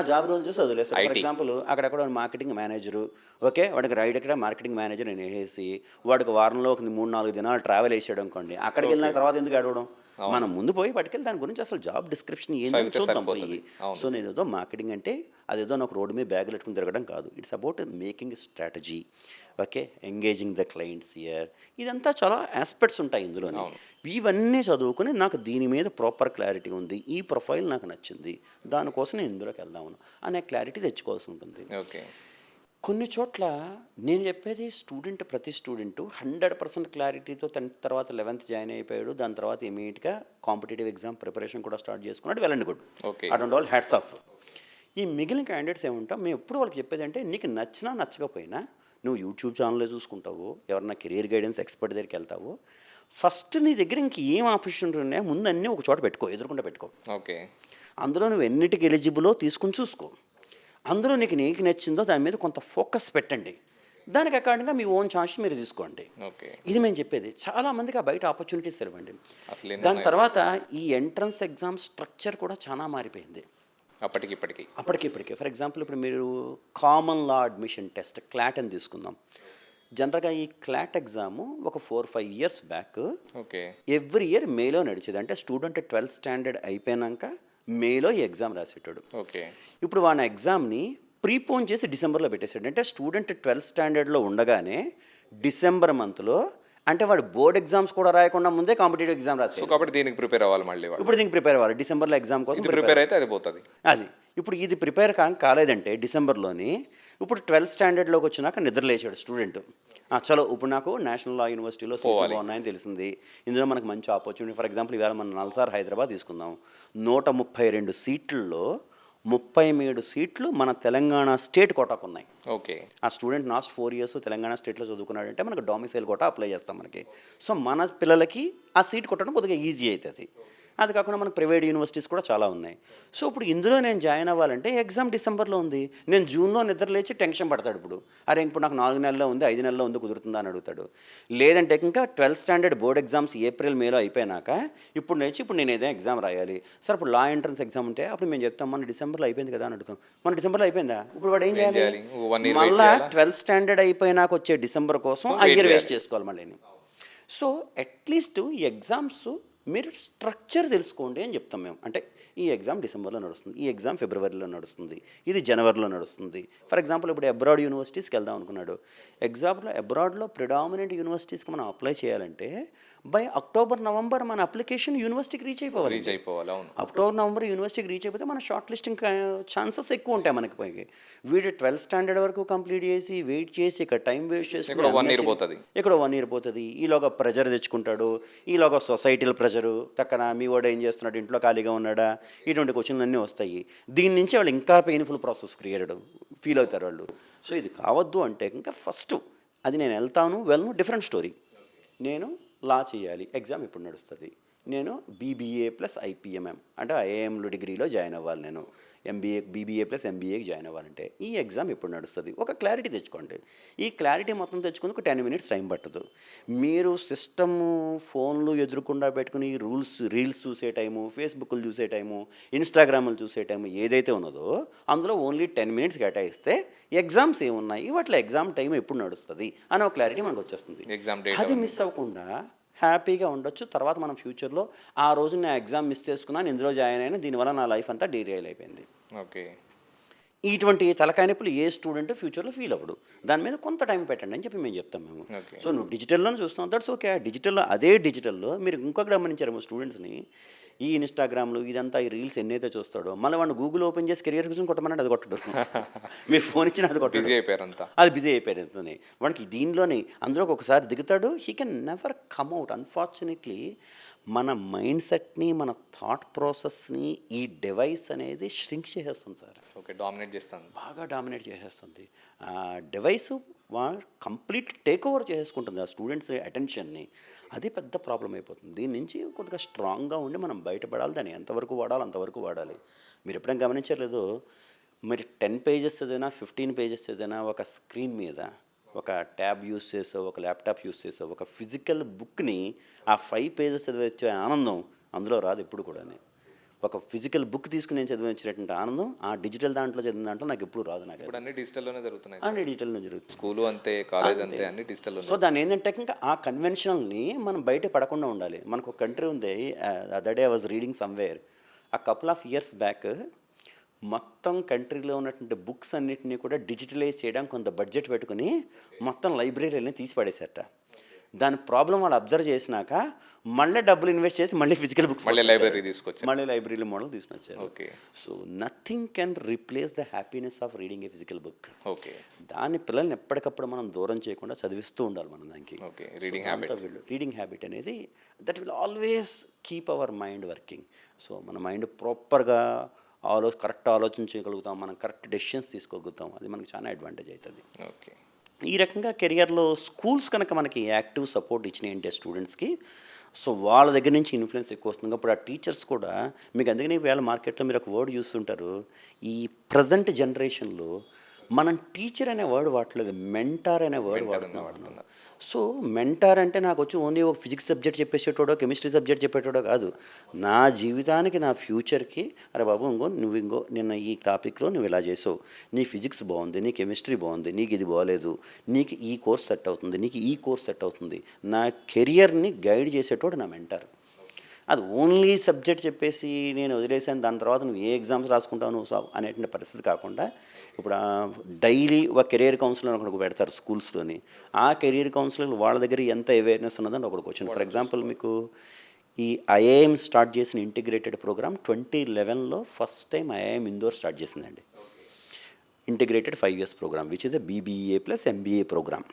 ఆ జాబ్ రోల్ చూసి వదిలేస్తారు. ఫర్ ఎగ్జాంపుల్ అక్కడెక్కడ మార్కెటింగ్ మేనేజరు, ఓకే వాడికి రైడ్ ఇక్కడ మార్కెటింగ్ మేనేజర్ నేను వేసి వాడికి వారంలో ఒక 3-4 దినాలు ట్రావెల్ వేసాడు అనుకోండి, అక్కడికి వెళ్ళిన తర్వాత ఎందుకు అడగడం, మనం ముందు పోయి పట్టుకెళ్ళి దాని గురించి అసలు జాబ్ డిస్క్రిప్షన్ ఏంటో చూద్దాం పోయి. సో నేను ఏదో మార్కెటింగ్ అంటే అదేదో నాకు రోడ్డు మీద బ్యాగులు పెట్టుకుని తిరగడం కాదు. It's about making strategy, okay, engaging the clients year, ఇదంతా చాలా ఆస్పెక్ట్స్ ఉంటాయి ఇందులోనే. ఇవన్నీ చదువుకుని నాకు దీని మీద ప్రాపర్ క్లారిటీ ఉంది, ఈ ప్రొఫైల్ నాకు నచ్చింది, దానికోసం నేను ఇందులోకి వెళ్దాము అనే క్లారిటీ తెచ్చుకోవాల్సి ఉంటుంది. ఓకే, కొన్ని చోట్ల నేను చెప్పేది స్టూడెంట్, ప్రతి స్టూడెంట్ 100% క్లారిటీతో 10th తర్వాత 11th జాయిన్ అయిపోయాడు, దాని తర్వాత ఇమీడియట్గా కాంపిటేటివ్ ఎగ్జామ్ ప్రిపరేషన్ కూడా స్టార్ట్ చేసుకున్నాడు, వెళ్ళండి గుడ్, అటువంటి వాళ్ళు హ్యాట్స్ ఆఫ్. ఈ మిగిలిన క్యాండిడేట్స్ ఏమంటాం, మేము ఎప్పుడు వాళ్ళకి చెప్పేది అంటే నీకు నచ్చినా నచ్చకపోయినా నువ్వు యూట్యూబ్ ఛానల్లో చూసుకుంటావు, ఎవరన్నా కెరీర్ గైడెన్స్ ఎక్స్పర్ట్ దగ్గరికి వెళ్తావు, ఫస్ట్ నీ దగ్గర ఇంక ఏం ఆపర్చునిటీ ఉన్నాయో ముందు అన్నీ ఒక చోట పెట్టుకో, ఎదురుకుండా పెట్టుకో. ఓకే, అందులో నువ్వు ఎన్నిటికి ఎలిజిబులో తీసుకుని చూసుకో, అందులో నీకు నచ్చిందో దాని మీద కొంత ఫోకస్ పెట్టండి, దానికి అకార్డింగ్గా మీ ఓన్ ఛాన్స్ మీరు తీసుకోండి. ఇది మేము చెప్పేది. చాలామందికి ఆ బయట ఆపర్చునిటీస్ తెలివండి. దాని తర్వాత ఈ ఎంట్రన్స్ ఎగ్జామ్ స్ట్రక్చర్ కూడా చాలా మారిపోయింది అప్పటికిప్పటికి. ఫర్ ఎగ్జాంపుల్ ఇప్పుడు మీరు కామన్ లా అడ్మిషన్ టెస్ట్ క్లాట్ అని తీసుకుందాం. జనరల్గా ఈ క్లాట్ ఎగ్జాము ఒక 4-5 years బ్యాక్ ఎవ్రీ ఇయర్ మేలో నడిచేది. అంటే స్టూడెంట్ 12th స్టాండర్డ్ అయిపోయాక మేలో ఈ ఎగ్జామ్ రాసేటాడు. ఇప్పుడు వాని ఎగ్జామ్ని ప్రీపోన్ చేసి డిసెంబర్లో పెట్టేశాడు. అంటే స్టూడెంట్ 12th స్టాండర్డ్లో ఉండగానే డిసెంబర్ మంత్లో, అంటే వాడు బోర్డ్ ఎగ్జామ్స్ కూడా రాయకుండా ముందే కాంపిటేటివ్ ఎగ్జామ్ రాశాడు. కాబట్టి దీనికి ప్రిపేర్ అవ్వాలి, మళ్ళీ ఇప్పుడు దీనికి ప్రిపేర్ అవ్వాలి. డిసెంబర్లో ఎగ్జామ్ కోసం ప్రిపేర్ అయితే అది పోతుంది. అది ఇప్పుడు ఇది ప్రిపేర్ కాలేదంటే డిసెంబర్లోని, ఇప్పుడు 12th స్టాండర్డ్లోకి వచ్చినాక నిద్రలేచాడు స్టూడెంట్. చలో ఇప్పుడు నాకు నేషనల్ లా యూనివర్సిటీలో సీట్లు బాగున్నాయని తెలిసింది, ఇందులో మనకు మంచి ఆపర్చునిటీ. ఫర్ ఎగ్జాంపుల్ ఇవాళ మనం నల్సార్ హైదరాబాద్ తీసుకుందాం, 132 సీట్లలో 37 సీట్లు మన తెలంగాణ స్టేట్ కోటాకు ఉన్నాయి. ఓకే, ఆ స్టూడెంట్ లాస్ట్ 4 years తెలంగాణ స్టేట్లో చదువుకున్నాడంటే మనకు డొమిసైల్ కోటా అప్లై చేస్తాం మనకి. సో మన పిల్లలకి ఆ సీట్ కొట్టడం కొద్దిగా ఈజీ అవుతుంది. అది కాకుండా మనకు ప్రైవేట్ యూనివర్సిటీస్ కూడా చాలా ఉన్నాయి. సో ఇప్పుడు ఇందులో నేను జాయిన్ అవ్వాలంటే ఎగ్జామ్ డిసెంబర్లో ఉంది, నేను జూన్లో నిద్ర లేచి టెన్షన్ పడతాడు. ఇప్పుడు అరే ఇప్పుడు నాకు 4 నెలల్లో ఉంది, 5 నెలల్లో ఉంది, కుదురుతుందా అని అడుగుతాడు. లేదంటే ఇంకా 12th standard board exams April మేలో అయిపోయినాక ఇప్పుడు నేను ఏదైనా ఎగ్జామ్ రాయాలి సార్. ఇప్పుడు లా ఎంట్రన్స్ ఎగ్జామ్ ఉంటే అప్పుడు మేము చెప్తాం మన డిసెంబర్లో అయిపోయింది కదా అని అడుగుతాం. మన డిసెంబర్లో అయిపోయిందా, ఇప్పుడు వాడు ఏం చేయాలి? మళ్ళీ 12th స్టాండర్డ్ అయిపోయినాక వచ్చే డిసెంబర్ కోసం ఆ ఇయర్ వేస్ట్ చేసుకోవాలి మళ్ళీ. సో అట్లీస్ట్ ఈ ఎగ్జామ్స్ మీరు స్ట్రక్చర్ తెలుసుకోండి అని చెప్తాం మేము. అంటే ఈ ఎగ్జామ్ డిసెంబర్లో నడుస్తుంది, ఈ ఎగ్జామ్ ఫిబ్రవరిలో నడుస్తుంది, ఇది జనవరిలో నడుస్తుంది. ఫర్ ఎగ్జాంపుల్ ఇప్పుడు అబ్రాడ్ యూనివర్సిటీస్కి వెళ్దాం అనుకున్నాడు. అబ్రాడ్లో ప్రిడామినెంట్ యూనివర్సిటీస్కి మనం అప్లై చేయాలంటే బై అక్టోబర్ నవంబర్ మన అప్లికేషన్ యూనివర్సిటీకి రీచ్ అయిపోవాలి. అక్టోబర్ నవంబర్ యూనివర్సిటీకి రీచ్ అయిపోతే మన షార్ట్ లిస్టింగ్ ఛాన్సెస్ ఎక్కువ ఉంటాయి మనకి. పైకి వీడు 12th స్టాండర్డ్ వరకు కంప్లీట్ చేసి వెయిట్ చేసి ఇక్కడ టైం వేస్ట్ చేసి ఇక్కడ 1 ఇయర్ పోతుంది. ఈలోగా ప్రెజర్ తెచ్చుకుంటాడు, ఈలోగా సొసైటీల ప్రెజరు తక్కన మీ వాడు ఏం చేస్తున్నాడు, ఇంట్లో ఖాళీగా ఉన్నాడా, ఇటువంటి క్వశ్చన్లు అన్నీ వస్తాయి. దీని నుంచి వాళ్ళు ఇంకా పెయిన్ఫుల్ ప్రాసెస్ ఫీల్ అవుతారు వాళ్ళు. సో ఇది కావద్దు అంటే ఇంకా ఫస్ట్ అది నేను వెళ్ళను డిఫరెంట్ స్టోరీ. నేను లా చేయాలి, ఎగ్జామ్ ఇప్పుడు నడుస్తుంది. నేను బీబీఏ ప్లస్ ఐపీఎంఎం అంటే ఐఏఎంలో డిగ్రీలో జాయిన్ అవ్వాలి. నేను బీబీఏ ప్లస్ ఎంబీఏకి జాయిన్ అవ్వాలంటే ఈ ఎగ్జామ్ ఎప్పుడు నడుస్తుంది, ఒక క్లారిటీ తెచ్చుకోండి. ఈ క్లారిటీ మొత్తం తెచ్చుకుందుకు 10 minutes టైం పట్టదు. మీరు సిస్టమ్ ఫోన్లు ఎదురుకుండా పెట్టుకుని రీల్స్ చూసే టైము, ఫేస్బుక్లు చూసే టైము, ఇన్స్టాగ్రామ్లు చూసే టైము ఏదైతే ఉన్నదో అందులో ఓన్లీ 10 minutes కేటాయిస్తే ఎగ్జామ్స్ ఏమున్నాయి, వాటిలో ఎగ్జామ్ టైం ఎప్పుడు నడుస్తుంది అనే ఒక క్లారిటీ మనకు వచ్చేస్తుంది. అది మిస్ అవ్వకుండా హ్యాపీగా ఉండొచ్చు. తర్వాత మనం ఫ్యూచర్లో ఆ రోజు నేను ఎగ్జామ్ మిస్ చేసుకున్నాను, ఇందులో జాయిన్ అయినా, దీనివల్ల నా లైఫ్ అంతా డీరియల్ అయిపోయింది. ఓకే, ఇటువంటి తలకాయ నొప్పులు ఏ స్టూడెంట్ ఫ్యూచర్లో ఫీల్ అవ్వడు. దాని మీద కొంత టైం పెట్టండి అని చెప్పి మేము చెప్తాం మేము. సో నువ్వు డిజిటల్లోనే చూస్తాం, దట్స్ ఓకే. డిజిటల్లో మీరు ఇంకొక గమనించారేమో స్టూడెంట్స్ని, ఈ ఇన్స్టాగ్రామ్లు ఇదంతా ఈ రీల్స్ ఎన్నైతే చూస్తాడో మళ్ళీ వాడిని గూగుల్ ఓపెన్ చేసి కెరియర్ గురించి కొట్టమని అది కొట్టడు. మీరు ఫోన్ ఇచ్చిన అది కొట్టడు, అది బిజీ అయిపోయారు అంతనే. వాడికి దీనిలోనే అందులోకి ఒకసారి దిగుతాడు, he can never come out. Unfortunately మన మైండ్ సెట్ని, మన థాట్ ప్రాసెస్ని ఈ డివైస్ అనేది ష్రింక్ చేసేస్తుంది సార్. ఓకే, డామినేట్ చేస్తుంది, బాగా డామినేట్ చేసేస్తుంది. ఆ డివైస్ కంప్లీట్ టేక్ ఓవర్ చేసుకుంటుంది ఆ స్టూడెంట్స్ అటెన్షన్ని. అది పెద్ద ప్రాబ్లం అయిపోతుంది. దీని నుంచి కొద్దిగా స్ట్రాంగ్గా ఉండి మనం బయటపడాలి. దాన్ని ఎంతవరకు వాడాలి అంతవరకు వాడాలి. మీరు ఎప్పుడైనా గమనించలేదు, మీరు 10 pages చదివినా 15 pages చదివినా ఒక స్క్రీన్ మీద ఒక ట్యాబ్ యూస్ చేసో, ఒక ల్యాప్టాప్ యూస్ చేసో, ఒక ఫిజికల్ బుక్ని ఆ 5 pages చదివచ్చే ఆనందం అందులో రాదు ఎప్పుడు కూడా. ఒక ఫిజికల్ బుక్ తీసుకుని నేను చదివించినటువంటి ఆనందం ఆ డిజిటల్ దాంట్లో చదివిన దాంట్లో నాకు ఎప్పుడు రాదు. నాకు అన్ని డిజిటల్లోనే జరుగుతున్నాయి, అన్ని డిజిటల్లోనే జరుగుతుంది. స్కూలు అంతే, కాలేజ్ అంతే, అన్ని డిజిటల్లో. సో దాన్ని ఏంటంటే ఇంకా ఆ కన్వెన్షనల్ని మనం బయట పడకుండా ఉండాలి. మనకు ఒక కంట్రీ ఉంది, other day I was reading somewhere, ఆ కపుల్ ఆఫ్ ఇయర్స్ బ్యాక్ మొత్తం కంట్రీలో ఉన్నటువంటి బుక్స్ అన్నింటినీ కూడా డిజిటలైజ్ చేయడానికి కొంత బడ్జెట్ పెట్టుకుని మొత్తం లైబ్రరీలని తీసి పడేశారట. దాని ప్రాబ్లం వాళ్ళు అబ్జర్వ్ చేసినాక మళ్ళీ డబ్బులు ఇన్వెస్ట్ చేసి మళ్ళీ ఫిజికల్ బుక్స్ మళ్ళీ లైబ్రరీ మోడల్ తీసుకొచ్చారు. Okay, so nothing can replace the happiness of reading A physical book. Okay, దాన్ని పిల్లల్ని ఎప్పటికప్పుడు మనం దూరం చేయకుండా చదివిస్తూ ఉండాలి మనం దానికి. ఓకే, రీడింగ్ హ్యాబిట్ అనేది that will always keep our mind working. So మన మైండ్ ప్రాపర్గా కరెక్ట్ ఆలోచించగలుగుతాం, మనం కరెక్ట్ డెసిషన్స్ తీసుకోగలుగుతాం. అది మనకి చాలా అడ్వాంటేజ్ అవుతుంది. ఓకే, ఈ రకంగా కెరియర్లో స్కూల్స్ కనుక మనకి యాక్టివ్ సపోర్ట్ ఇచ్చినాయంటే స్టూడెంట్స్కి, సో వాళ్ళ దగ్గర నుంచి ఇన్ఫ్లుయెన్స్ ఎక్కువ వస్తుంది. అప్పుడు ఆ టీచర్స్ కూడా మీకు అందుకని వేళ మార్కెట్లో మీరు ఒక వర్డ్ చూస్తుంటారు, ఈ ప్రజెంట్ జనరేషన్లో మనం టీచర్ అనే వర్డ్ వాడలేదు, మెంటార్ అనే వర్డ్ వాడుతున్నాం. సో మెంటార్ అంటే నాకు వచ్చి ఓన్లీ ఒక ఫిజిక్స్ సబ్జెక్ట్ చెప్పేసేటోడో, కెమిస్ట్రీ సబ్జెక్ట్ చెప్పేటోడో కాదు. నా జీవితానికి, నా ఫ్యూచర్కి, అరే బాబు నువ్వు నిన్న ఈ టాపిక్లో నువ్వు ఇలా చేసావు, నీ ఫిజిక్స్ బాగుంది, నీ కెమిస్ట్రీ బాగుంది, నీకు ఇది బాగలేదు, నీకు ఈ కోర్స్ సెట్ అవుతుంది, నీకు ఈ కోర్స్ సెట్ అవుతుంది. నా కెరియర్ని గైడ్ చేసేటోడు నా మెంటార్. అది ఓన్లీ సబ్జెక్ట్ చెప్పేసి నేను వదిలేసాను, దాని తర్వాత నువ్వు ఏ ఎగ్జామ్స్ రాసుకుంటావు నువ్వు అనేటువంటి పరిస్థితి కాకుండా, ఇప్పుడు డైలీ ఒక కెరీర్ కౌన్సిలర్ ఒకటి పెడతారు స్కూల్స్లోని. ఆ కెరీర్ కౌన్సిలర్ వాళ్ళ దగ్గర ఎంత అవేర్నెస్ ఉన్నదని ఒకటి వచ్చింది. ఫర్ ఎగ్జాంపుల్ మీకు ఈ ఐఐఎం స్టార్ట్ చేసిన ఇంటిగ్రేటెడ్ ప్రోగ్రామ్ 2011లో first time IIM Indore start చేసిందండి. Integrated 5 years program which is a BBA plus MBA program.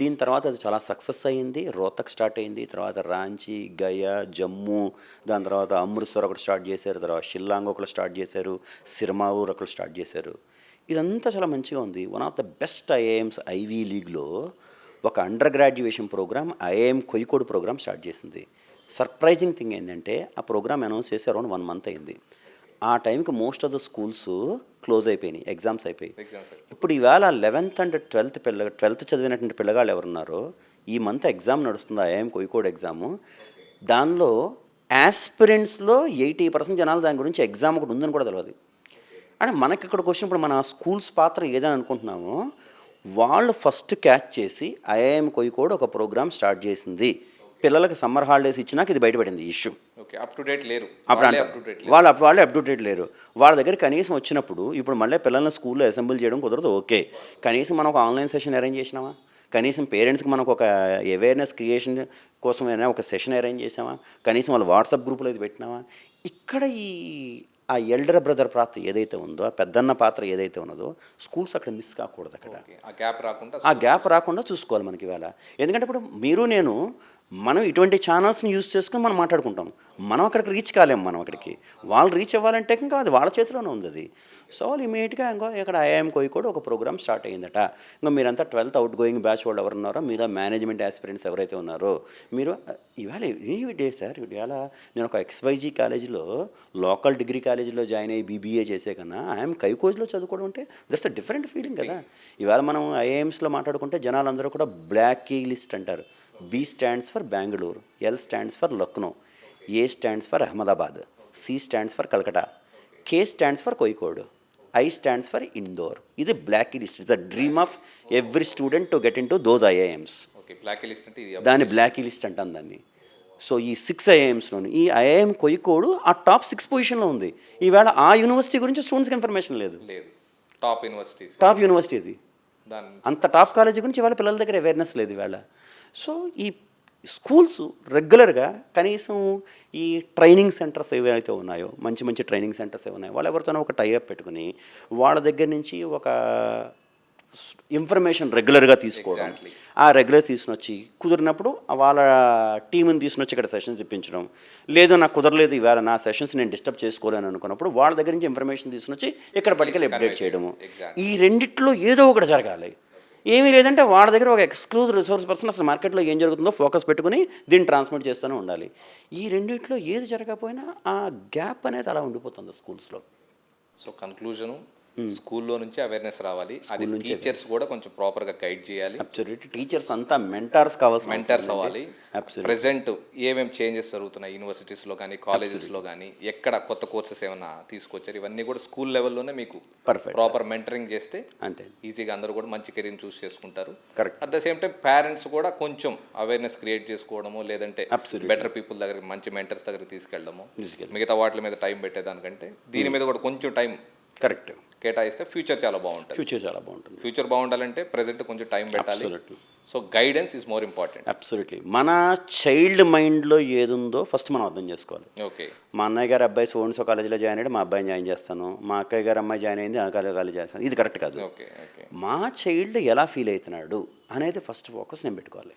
దీని తర్వాత అది చాలా సక్సెస్ అయ్యింది. రోహ్తక్ స్టార్ట్ అయింది, తర్వాత రాంచీ, గయా, జమ్మూ, దాని తర్వాత అమృత్సర్ ఒకటి స్టార్ట్ చేశారు, తర్వాత షిల్లాంగ్ ఒకటి స్టార్ట్ చేశారు, సిర్మావూర్ ఒకటి స్టార్ట్ చేశారు. ఇదంతా చాలా మంచిగా ఉంది. One of the best IIMs ivy లీగ్లో ఒక under graduation program IIM Kozhikode program start చేసింది. సర్ప్రైజింగ్ థింగ్ ఏంటంటే ఆ ప్రోగ్రామ్ అనౌన్స్ చేసి అరౌండ్ 1 మంత్ అయింది. ఆ టైంకి most of the schools close అయిపోయినాయి, ఎగ్జామ్స్ అయిపోయి. ఇప్పుడు ఈవేళ 11th అండ్ 12th చదివినటువంటి పిల్లగాళ్ళు ఎవరున్నారో ఈ మంత్ ఎగ్జామ్ నడుస్తుంది, ఐఐఎం కోయికోడ్ ఎగ్జాము. దానిలో యాస్పిరెంట్స్లో 80% జనాలు దాని గురించి ఎగ్జామ్ ఒకటి ఉందని కూడా తెలియదు. అంటే మనకి ఇక్కడికి వచ్చినప్పుడు మన స్కూల్స్ పాత్ర ఏదని అనుకుంటున్నామో వాళ్ళు ఫస్ట్ క్యాచ్ చేసి ఐఐఎం కోయికోడ్ ఒక ప్రోగ్రామ్ స్టార్ట్ చేసింది, పిల్లలకి సమ్మర్ హాలిడేస్ ఇచ్చినాక ఇది బయటపడింది issue. Okay, up to date లేరు, అప్పుడు వాళ్ళే అప్ టు డేట్ లేరు. వాళ్ళ దగ్గర కనీసం వచ్చినప్పుడు ఇప్పుడు మళ్ళీ పిల్లల్ని స్కూల్లో అసెంబ్లీ చేయడం కుదరదు. ఓకే, కనీసం మనం ఒక ఆన్లైన్ సెషన్ అరేంజ్ చేసినామా, కనీసం పేరెంట్స్కి మనకు ఒక అవేర్నెస్ క్రియేషన్ కోసమైనా ఒక సెషన్ అరేంజ్ చేసామా, కనీసం వాళ్ళు వాట్సాప్ గ్రూపులో ఇది పెట్టినామా. ఇక్కడ ఆ ఎల్డర్ బ్రదర్ పాత్ర ఏదైతే ఉందో, ఆ పెద్దన్న పాత్ర ఏదైతే ఉన్నదో స్కూల్స్ అక్కడ మిస్ కాకూడదు. అక్కడ ఆ గ్యాప్ రాకుండా చూసుకోవాలి మనకి ఇవాళ. ఎందుకంటే ఇప్పుడు మీరు నేను మనం ఇటువంటి ఛానల్స్ని యూజ్ చేసుకొని మనం మాట్లాడుకుంటాం, మనం అక్కడికి రీచ్ కాలేము. మనం అక్కడికి వాళ్ళు రీచ్ అవ్వాలంటే ఇంకా అది వాళ్ళ చేతిలోనే ఉంది అది. సో వాళ్ళు ఇమీడియట్గా ఇంకో ఇక్కడ ఐఐఎం కోయికోడ్ ఒక ప్రోగ్రామ్ స్టార్ట్ అయ్యిందట. ఇంకా మీరంతా 12th అవుట్ గోయింగ్ బ్యాచ్ వాళ్ళు ఎవరు ఉన్నారో, మీద మేనేజ్మెంట్ ఆస్పిరెంట్స్ ఎవరైతే ఉన్నారో మీరు ఇవాళ ఈ డే సార్, ఇవాళ నేను ఒక XYZ కాలేజీలో లోకల్ డిగ్రీ కాలేజీలో జాయిన్ అయ్యి BBA చేసే కన్నా ఐఎమ్ కోయికోడ్లో చదువుకోవడం అంటే దట్స్ అ డిఫరెంట్ ఫీలింగ్ కదా. ఇవాళ మనం ఐఐఎమ్స్లో మాట్లాడుకుంటే జనాలందరూ కూడా బ్లాక్ కీ లిస్ట్ అంటారు. B stands for Bengaluru, L stands for Lucknow, A stands for Ahmedabad, C stands for Calcutta, K stands for Kozhikode, I stands for Indore. ఇది black list. It's the dream of every student to get in to those IIMs. దాన్ని black list అంటాం దాన్ని. So ఈ 6 ఐఐఎమ్స్లోని ఈ IIM కోయికోడ్ ఆ top 6 పొజిషన్లో ఉంది. ఈవేళ ఆ యూనివర్సిటీ గురించి స్టూడెంట్స్కి ఇన్ఫర్మేషన్ లేదు. టాప్ యూనివర్సిటీ అది, అంత టాప్ కాలేజీ గురించి ఇవాళ పిల్లల దగ్గర అవేర్నెస్ లేదు ఇవాళ. సో ఈ స్కూల్స్ రెగ్యులర్గా కనీసం ఈ ట్రైనింగ్ సెంటర్స్ ఏవైతే ఉన్నాయో, మంచి మంచి ట్రైనింగ్ సెంటర్స్ ఏవి ఉన్నాయో, వాళ్ళు ఎవరితోనో ఒక టైఅప్ పెట్టుకుని వాళ్ళ దగ్గర నుంచి ఒక ఇన్ఫర్మేషన్ రెగ్యులర్గా తీసుకోవడం. ఆ రెగ్యులర్ తీసుకుని వచ్చి కుదిరినప్పుడు వాళ్ళ టీంని తీసుకుని వచ్చి ఇక్కడ సెషన్స్ ఇప్పించడం. లేదు నాకు కుదరలేదు ఇవాళ నా సెషన్స్ నేను డిస్టర్బ్ చేసుకోలేను అనుకున్నప్పుడు వాళ్ళ దగ్గర నుంచి ఇన్ఫర్మేషన్ తీసుకుని వచ్చి ఇక్కడ పట్టుకెళ్ళి అప్డేట్ చేయడము. ఈ రెండిట్లో ఏదో ఒకటి జరగాలి. ఏమీ లేదంటే వాళ్ళ దగ్గర ఒక ఎక్స్క్లూజివ్ రిసోర్స్ పర్సన్ అసలు మార్కెట్లో ఏం జరుగుతుందో ఫోకస్ పెట్టుకుని దీన్ని ట్రాన్స్మిట్ చేస్తూనే ఉండాలి. ఈ రెండిట్లో ఏది జరగకపోయినా ఆ గ్యాప్ అనేది అలా ఉండిపోతుంది స్కూల్స్లో. సో కన్క్లూజను, స్కూల్లో నుంచి అవేర్నెస్ రావాలి, అది టీచర్స్ కూడా కొంచెం ప్రాపర్గా గైడ్ చేయాలి. అబ్సల్యూట్లీ టీచర్స్ అంతా మెంటార్స్ అవ్వాలి. ప్రెజెంట్ ఏమేమి చేంజెస్ జరుగుతున్నాయి యూనివర్సిటీస్లో కానీ కాలేజెస్లో కానీ, ఎక్కడ కొత్త కోర్సెస్ ఏమైనా తీసుకొచ్చారు, ఇవన్నీ కూడా స్కూల్ లెవెల్లోనే మీకు ప్రాపర్ మెంటరింగ్ చేస్తే అంతే ఈజీగా అందరూ కూడా మంచి కెరీర్ చూస్ చేసుకుంటారు. Correct. At the same time parents కూడా కొంచెం అవేర్నెస్ క్రియేట్ చేసుకోవడము, లేదంటే బెటర్ పీపుల్ దగ్గర, మంచి మెంటర్స్ దగ్గర తీసుకెళ్ళడము, మిగతా వాటి మీద టైం పెట్టేదానికంటే దీని మీద కూడా కొంచెం టైం కరెక్ట్ కేటాయిస్తే ఫ్యూచర్ చాలా బాగుంటుంది. ఫ్యూచర్ బాగుండాలంటే ప్రెజెంట్ కొంచెం టైం పెట్టాలి. So guidance is more important. Absolutely. మన చైల్డ్ మైండ్లో ఏది ఉందో ఫస్ట్ మనం అర్థం చేసుకోవాలి. ఓకే, మా అన్నయ్య గారు అబ్బాయి సోన్సో కాలేజీలో జాయిన్ అయ్యాడు, మా అబ్బాయిని జాయిన్ చేస్తాను. మా అక్కయ్య గారు అమ్మాయి జాయిన్ అయింది, ఆ కాలేజీ చేస్తాను. ఇది కరెక్ట్ కాదు. ఓకే, మా చైల్డ్ ఎలా ఫీల్ అవుతున్నాడు అనేది ఫస్ట్ ఫోకస్ నేను పెట్టుకోవాలి.